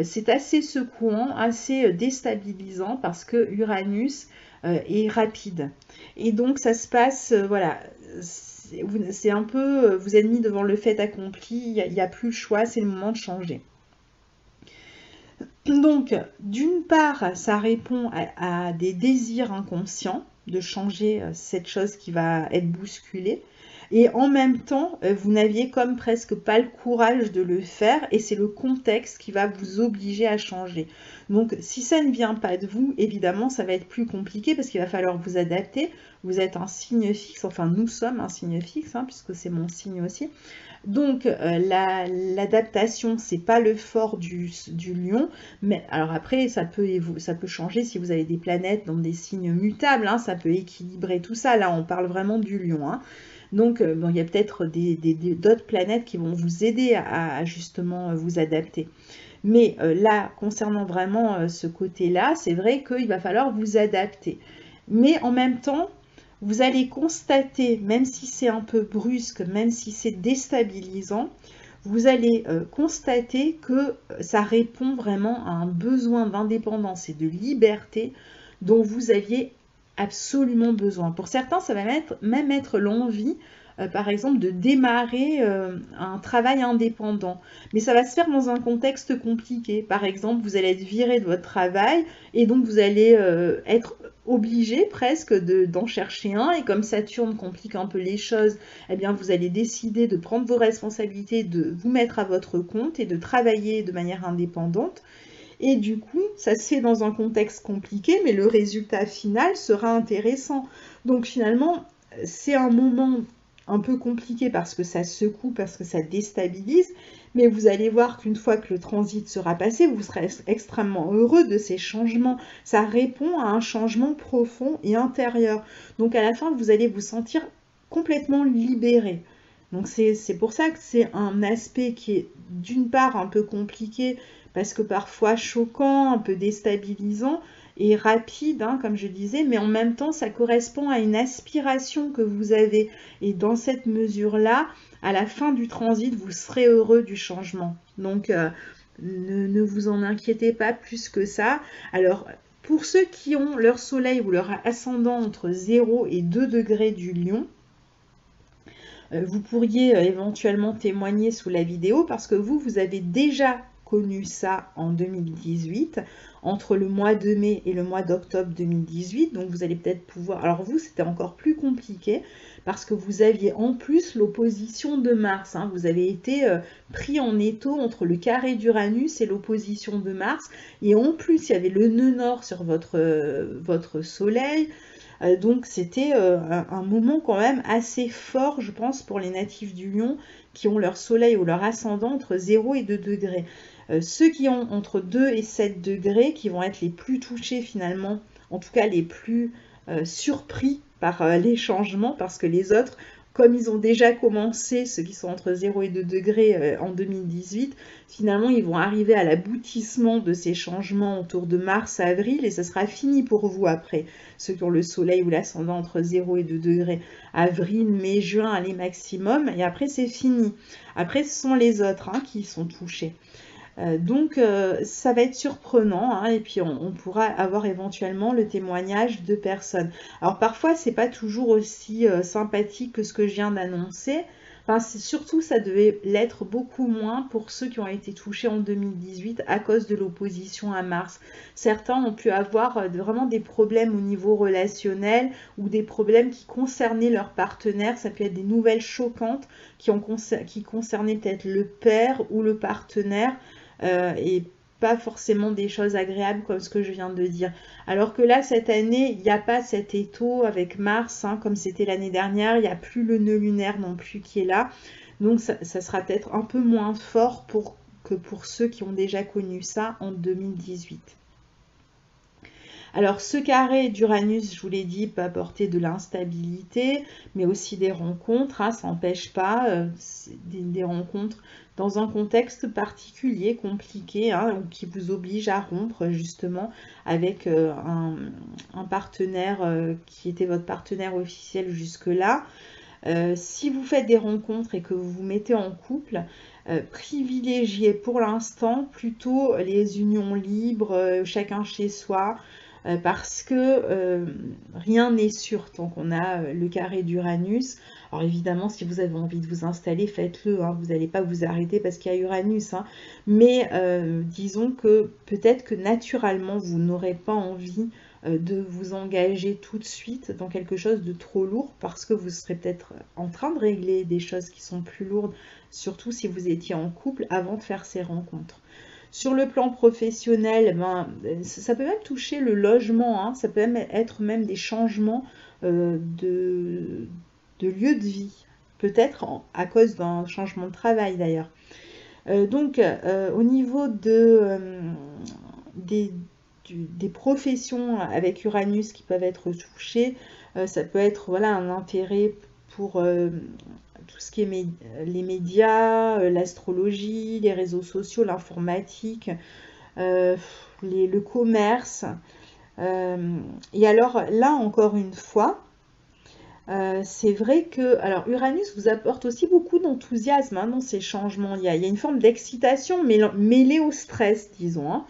C'est assez secouant, assez déstabilisant parce que Uranus est rapide. Et donc ça se passe, voilà, c'est un peu, vous êtes mis devant le fait accompli, il n'y a plus le choix, c'est le moment de changer. Donc, d'une part, ça répond à des désirs inconscients de changer cette chose qui va être bousculée. Et en même temps, vous n'aviez comme presque pas le courage de le faire et c'est le contexte qui va vous obliger à changer. Donc, si ça ne vient pas de vous, évidemment, ça va être plus compliqué parce qu'il va falloir vous adapter. Vous êtes un signe fixe, enfin nous sommes un signe fixe, hein, puisque c'est mon signe aussi. Donc, l'adaptation, c'est pas le fort du lion, mais alors après, ça peut changer si vous avez des planètes dans des signes mutables, hein, ça peut équilibrer tout ça. Là, on parle vraiment du lion, hein. Donc, bon, il y a peut-être d'autres planètes qui vont vous aider à justement vous adapter. Mais là, concernant vraiment ce côté-là, c'est vrai qu'il va falloir vous adapter. Mais en même temps, vous allez constater, même si c'est un peu brusque, même si c'est déstabilisant, vous allez constater que ça répond vraiment à un besoin d'indépendance et de liberté dont vous aviez absolument besoin. Pour certains, ça va même être l'envie, par exemple, de démarrer un travail indépendant. Mais ça va se faire dans un contexte compliqué. Par exemple, vous allez être viré de votre travail et donc vous allez être obligé presque d'en chercher un. Et comme Saturne complique un peu les choses, eh bien, vous allez décider de prendre vos responsabilités, de vous mettre à votre compte et de travailler de manière indépendante. Et du coup, ça se fait dans un contexte compliqué, mais le résultat final sera intéressant. Donc finalement, c'est un moment un peu compliqué parce que ça secoue, parce que ça déstabilise, mais vous allez voir qu'une fois que le transit sera passé, vous serez extrêmement heureux de ces changements. Ça répond à un changement profond et intérieur. Donc à la fin, vous allez vous sentir complètement libéré. Donc c'est pour ça que c'est un aspect qui est d'une part un peu compliqué, parce que parfois choquant, un peu déstabilisant et rapide, hein, comme je disais, mais en même temps, ça correspond à une aspiration que vous avez. Et dans cette mesure-là, à la fin du transit, vous serez heureux du changement. Donc, ne vous en inquiétez pas plus que ça. Alors, pour ceux qui ont leur soleil ou leur ascendant entre 0 et 2 degrés du lion, vous pourriez éventuellement témoigner sous la vidéo parce que vous avez déjà connu ça en 2018, entre le mois de mai et le mois d'octobre 2018, donc vous allez peut-être pouvoir... Alors vous, c'était encore plus compliqué, parce que vous aviez en plus l'opposition de Mars, hein. Vous avez été pris en étau entre le carré d'Uranus et l'opposition de Mars, et en plus, il y avait le nœud nord sur votre soleil, donc c'était un moment quand même assez fort, je pense, pour les natifs du Lion, qui ont leur soleil ou leur ascendant entre 0 et 2 degrés. Ceux qui ont entre 2 et 7 degrés, qui vont être les plus touchés finalement, en tout cas les plus surpris par les changements, parce que les autres comme ils ont déjà commencé, ceux qui sont entre 0 et 2 degrés en 2018, finalement, ils vont arriver à l'aboutissement de ces changements autour de mars-avril et ça sera fini pour vous après. Ceux qui ont le soleil ou l'ascendant entre 0 et 2 degrés, avril, mai, juin, allez maximum, et après c'est fini. Après, ce sont les autres qui sont touchés. Donc ça va être surprenant et puis on pourra avoir éventuellement le témoignage de personnes. Alors parfois c'est pas toujours aussi sympathique que ce que je viens d'annoncer. Enfin, surtout ça devait l'être beaucoup moins pour ceux qui ont été touchés en 2018 à cause de l'opposition à Mars. Certains ont pu avoir vraiment des problèmes au niveau relationnel ou des problèmes qui concernaient leur partenaire. Ça peut être des nouvelles choquantes qui concernaient peut-être le père ou le partenaire. Et pas forcément des choses agréables comme ce que je viens de dire. Alors que là, cette année, il n'y a pas cet étau avec Mars, comme c'était l'année dernière, il n'y a plus le nœud lunaire non plus qui est là. Donc ça sera peut-être un peu moins fort que pour ceux qui ont déjà connu ça en 2018. Alors ce carré d'Uranus, je vous l'ai dit, peut apporter de l'instabilité, mais aussi des rencontres, ça n'empêche pas des rencontres dans un contexte particulier, compliqué, qui vous oblige à rompre justement avec un partenaire qui était votre partenaire officiel jusque-là. Si vous faites des rencontres et que vous vous mettez en couple, privilégiez pour l'instant plutôt les unions libres, chacun chez soi, parce que rien n'est sûr tant qu'on a le carré d'Uranus. Alors évidemment, si vous avez envie de vous installer, faites-le, vous n'allez pas vous arrêter parce qu'il y a Uranus, mais disons que peut-être que naturellement, vous n'aurez pas envie de vous engager tout de suite dans quelque chose de trop lourd parce que vous serez peut-être en train de régler des choses qui sont plus lourdes, surtout si vous étiez en couple avant de faire ces rencontres. Sur le plan professionnel, ça peut même toucher le logement, ça peut même être même des changements de lieu de vie, peut-être à cause d'un changement de travail d'ailleurs. Donc au niveau des professions avec Uranus qui peuvent être touchées, ça peut être un intérêt pour tout ce qui est les médias, l'astrologie, les réseaux sociaux, l'informatique, le commerce. Et alors là, encore une fois, c'est vrai que alors Uranus vous apporte aussi beaucoup d'enthousiasme dans ces changements. Il y a une forme d'excitation mêlée au stress, disons.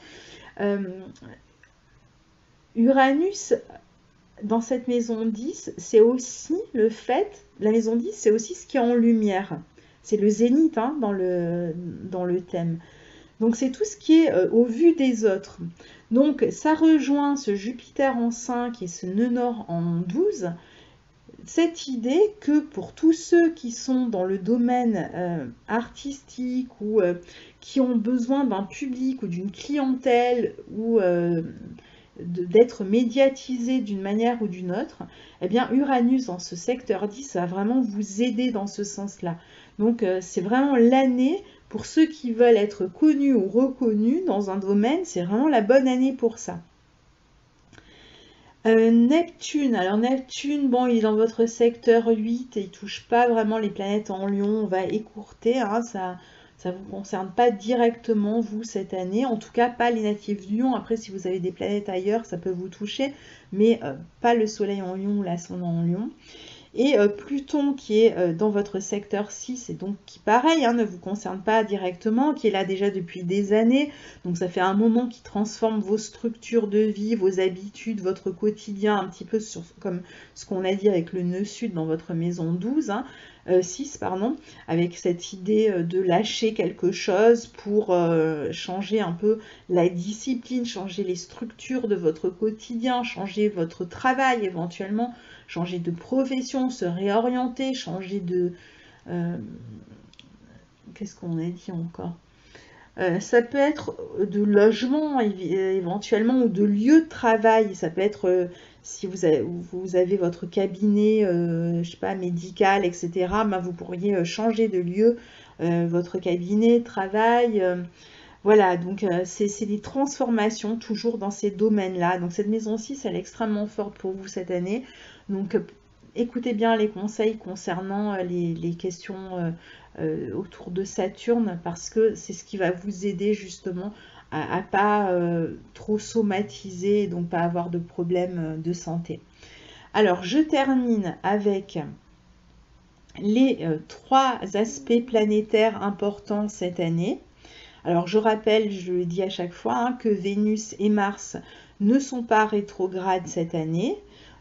Uranus, dans cette maison 10, c'est aussi le fait, la maison 10, c'est aussi ce qui est en lumière. C'est le zénith dans le thème. Donc c'est tout ce qui est au vu des autres. Donc ça rejoint ce Jupiter en 5 et ce nœud nord en 12, cette idée que pour tous ceux qui sont dans le domaine artistique ou qui ont besoin d'un public ou d'une clientèle ou d'être médiatisé d'une manière ou d'une autre, eh bien Uranus dans ce secteur 10 va vraiment vous aider dans ce sens-là. Donc c'est vraiment l'année pour ceux qui veulent être connus ou reconnus dans un domaine, c'est vraiment la bonne année pour ça. Neptune, alors Neptune, bon, il est dans votre secteur 8 et il ne touche pas vraiment les planètes en Lion, on va écourter, ça ne vous concerne pas directement, vous, cette année. En tout cas, pas les natifs du Lion. Après, si vous avez des planètes ailleurs, ça peut vous toucher. Mais pas le Soleil en Lion ou l'ascendant en Lion. Et Pluton, qui est dans votre secteur 6, et donc qui, pareil, ne vous concerne pas directement, qui est là déjà depuis des années. Donc, ça fait un moment qu'il transforme vos structures de vie, vos habitudes, votre quotidien, un petit peu comme ce qu'on a dit avec le nœud sud dans votre maison 12. 6, pardon, avec cette idée de lâcher quelque chose pour changer un peu la discipline, changer les structures de votre quotidien, changer votre travail éventuellement, changer de profession, se réorienter, changer de... qu'est-ce qu'on a dit encore ? Ça peut être de logement éventuellement ou de lieu de travail. Ça peut être si vous avez votre cabinet, je sais pas, médical, etc. Vous pourriez changer de lieu votre cabinet, travail. Voilà, donc c'est des transformations toujours dans ces domaines-là. Donc cette maison 6, elle est extrêmement forte pour vous cette année. Donc écoutez bien les conseils concernant les questions autour de Saturne, parce que c'est ce qui va vous aider justement à pas trop somatiser et donc pas avoir de problèmes de santé. Alors, je termine avec les 3 aspects planétaires importants cette année. Alors, je rappelle, je le dis à chaque fois, hein, que Vénus et Mars ne sont pas rétrogrades cette année.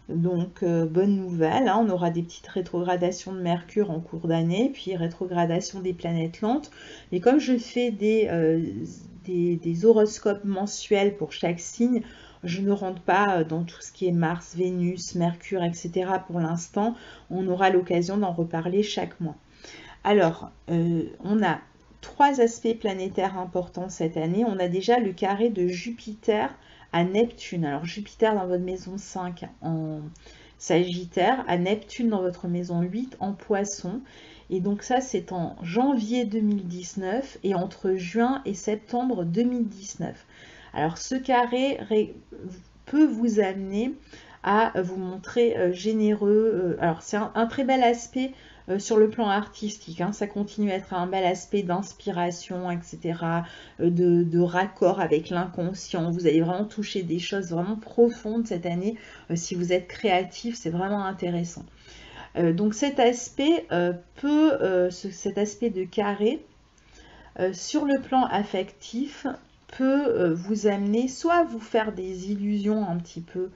Donc, bonne nouvelle, hein, on aura des petites rétrogradations de Mercure en cours d'année, puis rétrogradation des planètes lentes. Et comme je fais des horoscopes mensuels pour chaque signe, je ne rentre pas dans tout ce qui est Mars, Vénus, Mercure, etc. pour l'instant. On aura l'occasion d'en reparler chaque mois. Alors, on a 3 aspects planétaires importants cette année. On a déjà le carré de Jupiter à Neptune. Alors, Jupiter dans votre maison 5 en Sagittaire, à Neptune dans votre maison 8 en Poisson. Et donc ça, c'est en janvier 2019 et entre juin et septembre 2019. Alors, ce carré peut vous amener à vous montrer généreux. Alors, c'est un très bel aspect sur le plan artistique, hein, ça continue à être un bel aspect d'inspiration, etc., de raccord avec l'inconscient. Vous allez vraiment toucher des choses vraiment profondes cette année. Si vous êtes créatif, c'est vraiment intéressant. Donc cet aspect cet aspect de carré, sur le plan affectif, peut vous amener soit à vous faire des illusions un petit peu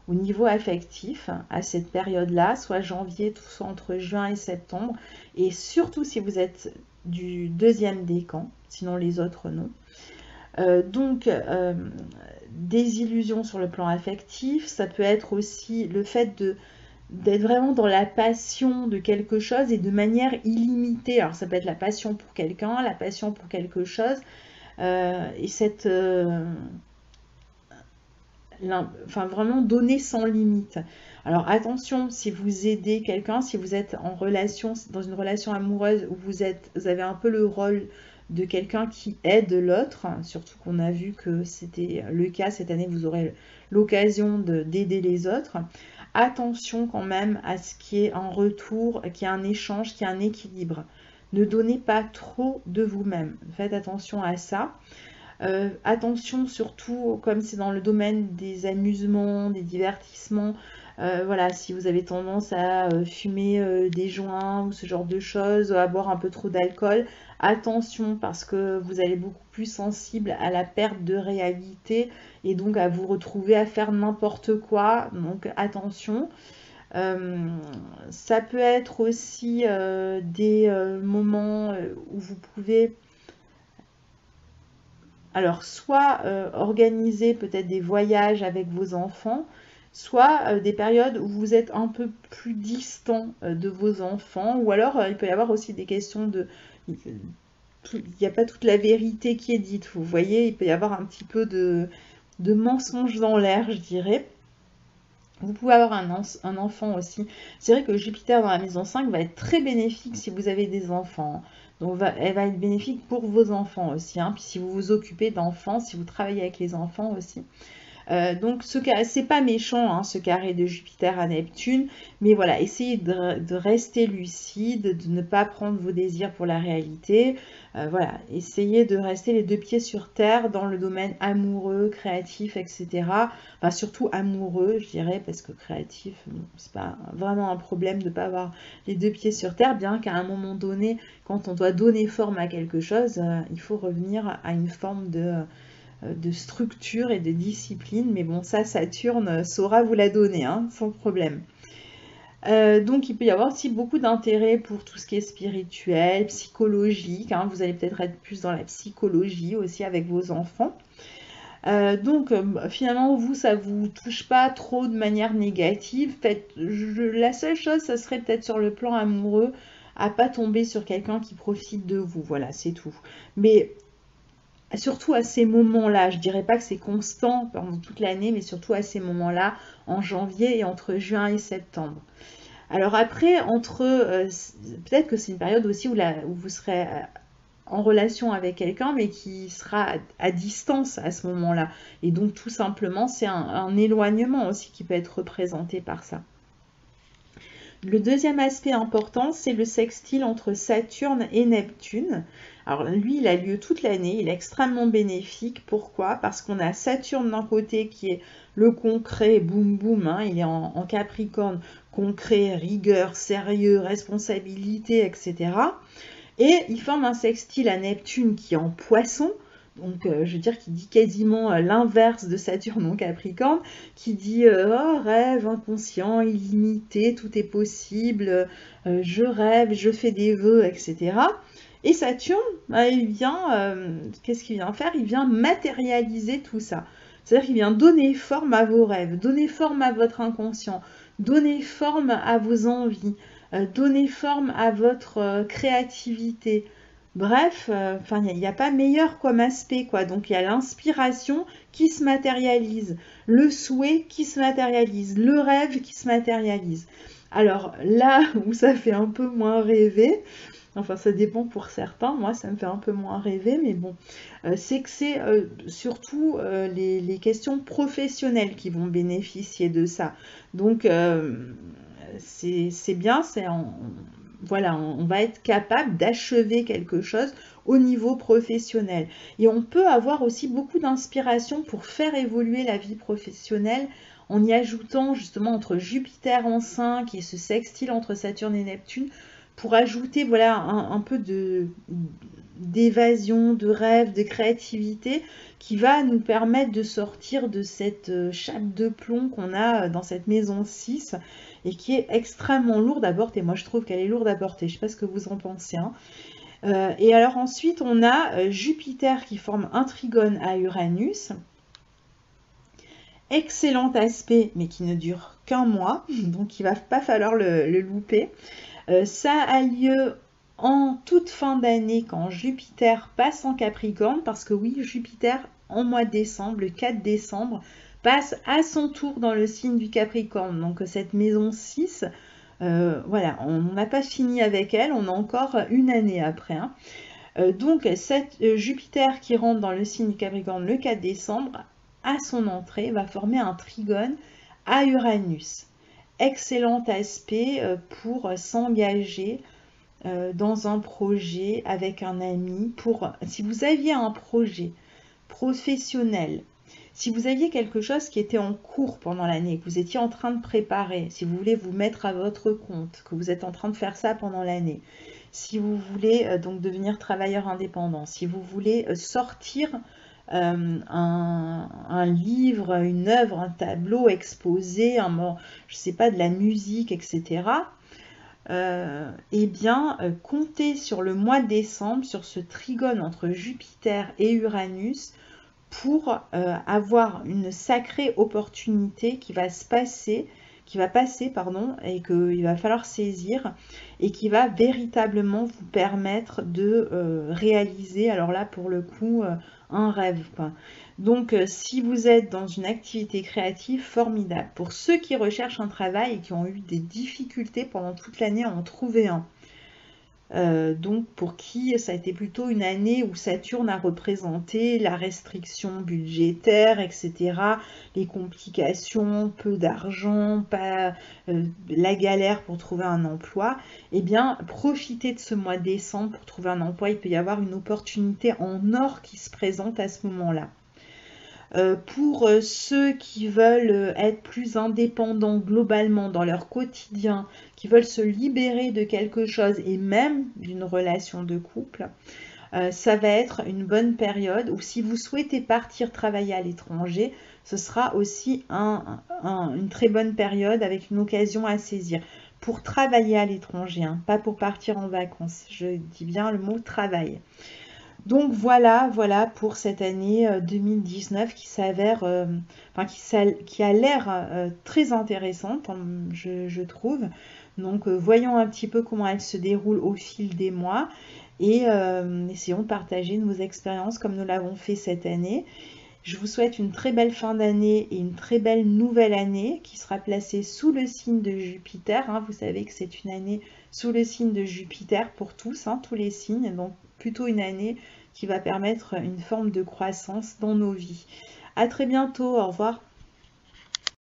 au niveau affectif à cette période-là, soit janvier, tout ça entre juin et septembre, et surtout si vous êtes du 2e décan, sinon les autres non. Donc, des illusions sur le plan affectif, ça peut être aussi le fait d'être vraiment dans la passion de quelque chose et de manière illimitée. Alors, ça peut être la passion pour quelqu'un, la passion pour quelque chose, et cette... enfin vraiment donner sans limite. Alors attention, si vous aidez quelqu'un, si vous êtes en relation, dans une relation amoureuse où vous avez un peu le rôle de quelqu'un qui aide l'autre, surtout qu'on a vu que c'était le cas cette année, vous aurez l'occasion d'aider les autres. Attention quand même à ce qui est en retour, qu'il y ait un échange, qu'il y ait un équilibre. Ne donnez pas trop de vous-même. Faites attention à ça. Attention surtout, comme c'est dans le domaine des amusements, des divertissements, voilà, si vous avez tendance à fumer des joints ou ce genre de choses, à boire un peu trop d'alcool, attention parce que vous allez beaucoup plus sensible à la perte de réalité et donc à vous retrouver à faire n'importe quoi, donc attention. Ça peut être aussi des moments où vous pouvez... Alors, soit organiser peut-être des voyages avec vos enfants, soit des périodes où vous êtes un peu plus distant de vos enfants, ou alors il peut y avoir aussi des questions de... Il n'y a pas toute la vérité qui est dite, vous voyez, il peut y avoir un petit peu de mensonges dans l'air, je dirais. Vous pouvez avoir un enfant aussi. C'est vrai que Jupiter dans la maison 5 va être très bénéfique si vous avez des enfants. Donc elle va être bénéfique pour vos enfants aussi. Hein. Puis si vous vous occupez d'enfants, si vous travaillez avec les enfants aussi. Donc c'est pas méchant hein, ce carré de Jupiter à Neptune, mais voilà, essayez de rester lucide, de ne pas prendre vos désirs pour la réalité. Voilà, essayez de rester les 2 pieds sur terre dans le domaine amoureux, créatif, etc. Enfin surtout amoureux, je dirais, parce que créatif, bon, c'est pas vraiment un problème de ne pas avoir les 2 pieds sur terre, bien qu'à un moment donné, quand on doit donner forme à quelque chose, il faut revenir à une forme de structure et de discipline, mais bon, ça, Saturne saura vous la donner, hein, sans problème. Donc, il peut y avoir aussi beaucoup d'intérêt pour tout ce qui est spirituel, psychologique, hein, vous allez peut-être être plus dans la psychologie aussi avec vos enfants. Donc, finalement, vous, ça vous touche pas trop de manière négative. La seule chose, ça serait peut-être sur le plan amoureux, à pas tomber sur quelqu'un qui profite de vous, voilà, c'est tout. Mais surtout à ces moments-là, je dirais pas que c'est constant pendant toute l'année, mais surtout à ces moments-là, en janvier et entre juin et septembre. Alors après, peut-être que c'est une période aussi où vous serez en relation avec quelqu'un, mais qui sera à distance à ce moment-là. Et donc tout simplement, c'est un éloignement aussi qui peut être représenté par ça. Le deuxième aspect important, c'est le sextile entre Saturne et Neptune. Alors lui, il a lieu toute l'année, il est extrêmement bénéfique. Pourquoi? Parce qu'on a Saturne d'un côté qui est le concret, boum boum, hein, il est en Capricorne, concret, rigueur, sérieux, responsabilité, etc. Et il forme un sextile à Neptune qui est en Poisson, donc je veux dire qui dit quasiment l'inverse de Saturne en Capricorne, qui dit oh, rêve inconscient, illimité, tout est possible, je rêve, je fais des vœux, etc. Et Saturne, il vient, qu'est-ce qu'il vient faire? Il vient matérialiser tout ça. C'est-à-dire qu'il vient donner forme à vos rêves, donner forme à votre inconscient, donner forme à vos envies, donner forme à votre créativité. Bref, il n'y a pas meilleur comme aspect, quoi. Donc il y a l'inspiration qui se matérialise, le souhait qui se matérialise, le rêve qui se matérialise. Alors là où ça fait un peu moins rêver, enfin ça dépend pour certains, moi ça me fait un peu moins rêver, mais bon, c'est que c'est surtout les questions professionnelles qui vont bénéficier de ça. Donc c'est bien, voilà, on va être capable d'achever quelque chose au niveau professionnel. Et on peut avoir aussi beaucoup d'inspiration pour faire évoluer la vie professionnelle en y ajoutant justement entre Jupiter en 5 et ce sextile entre Saturne et Neptune, pour ajouter voilà, un peu d'évasion, de rêve, de créativité qui va nous permettre de sortir de cette chape de plomb qu'on a dans cette maison 6 et qui est extrêmement lourde à porter. Moi, je trouve qu'elle est lourde à porter. Je ne sais pas ce que vous en pensez. Hein. Et alors ensuite, on a Jupiter qui forme un trigone à Uranus. Excellent aspect, mais qui ne dure qu'un mois. Donc, il ne va pas falloir le louper. Ça a lieu en toute fin d'année quand Jupiter passe en Capricorne, parce que oui, Jupiter en mois de décembre, le 4 décembre, passe à son tour dans le signe du Capricorne. Donc cette maison 6, voilà, on n'a pas fini avec elle, on a encore une année après. Hein. Donc cette Jupiter qui rentre dans le signe du Capricorne le 4 décembre, à son entrée, va former un trigone à Uranus. Excellent aspect pour s'engager dans un projet avec un ami. Si vous aviez un projet professionnel, si vous aviez quelque chose qui était en cours pendant l'année, que vous étiez en train de préparer, si vous voulez vous mettre à votre compte, que vous êtes en train de faire ça pendant l'année, si vous voulez donc devenir travailleur indépendant, si vous voulez sortir un livre, une œuvre, un tableau exposé, je sais pas, de la musique, etc. Eh bien, comptez sur le mois de décembre, sur ce trigone entre Jupiter et Uranus, pour avoir une sacrée opportunité qui va passer, et qu'il va falloir saisir, et qui va véritablement vous permettre de réaliser, alors là pour le coup, un rêve, quoi. Donc si vous êtes dans une activité créative, formidable. Pour ceux qui recherchent un travail et qui ont eu des difficultés pendant toute l'année à en trouver un, donc pour qui ça a été plutôt une année où Saturne a représenté la restriction budgétaire, etc., les complications, peu d'argent, la galère pour trouver un emploi, eh bien profitez de ce mois de décembre pour trouver un emploi. Il peut y avoir une opportunité en or qui se présente à ce moment-là. Pour ceux qui veulent être plus indépendants globalement dans leur quotidien, qui veulent se libérer de quelque chose et même d'une relation de couple, ça va être une bonne période. Ou si vous souhaitez partir travailler à l'étranger, ce sera aussi une très bonne période avec une occasion à saisir. Pour travailler à l'étranger, hein, pas pour partir en vacances. Je dis bien le mot travail. Donc voilà pour cette année 2019 qui s'avère, qui a l'air très intéressante, je trouve. Donc voyons un petit peu comment elle se déroule au fil des mois et essayons de partager nos expériences comme nous l'avons fait cette année. Je vous souhaite une très belle fin d'année et une très belle nouvelle année qui sera placée sous le signe de Jupiter. Hein. Vous savez que c'est une année sous le signe de Jupiter pour tous, hein, tous les signes. Donc plutôt une année qui va permettre une forme de croissance dans nos vies. À très bientôt, au revoir.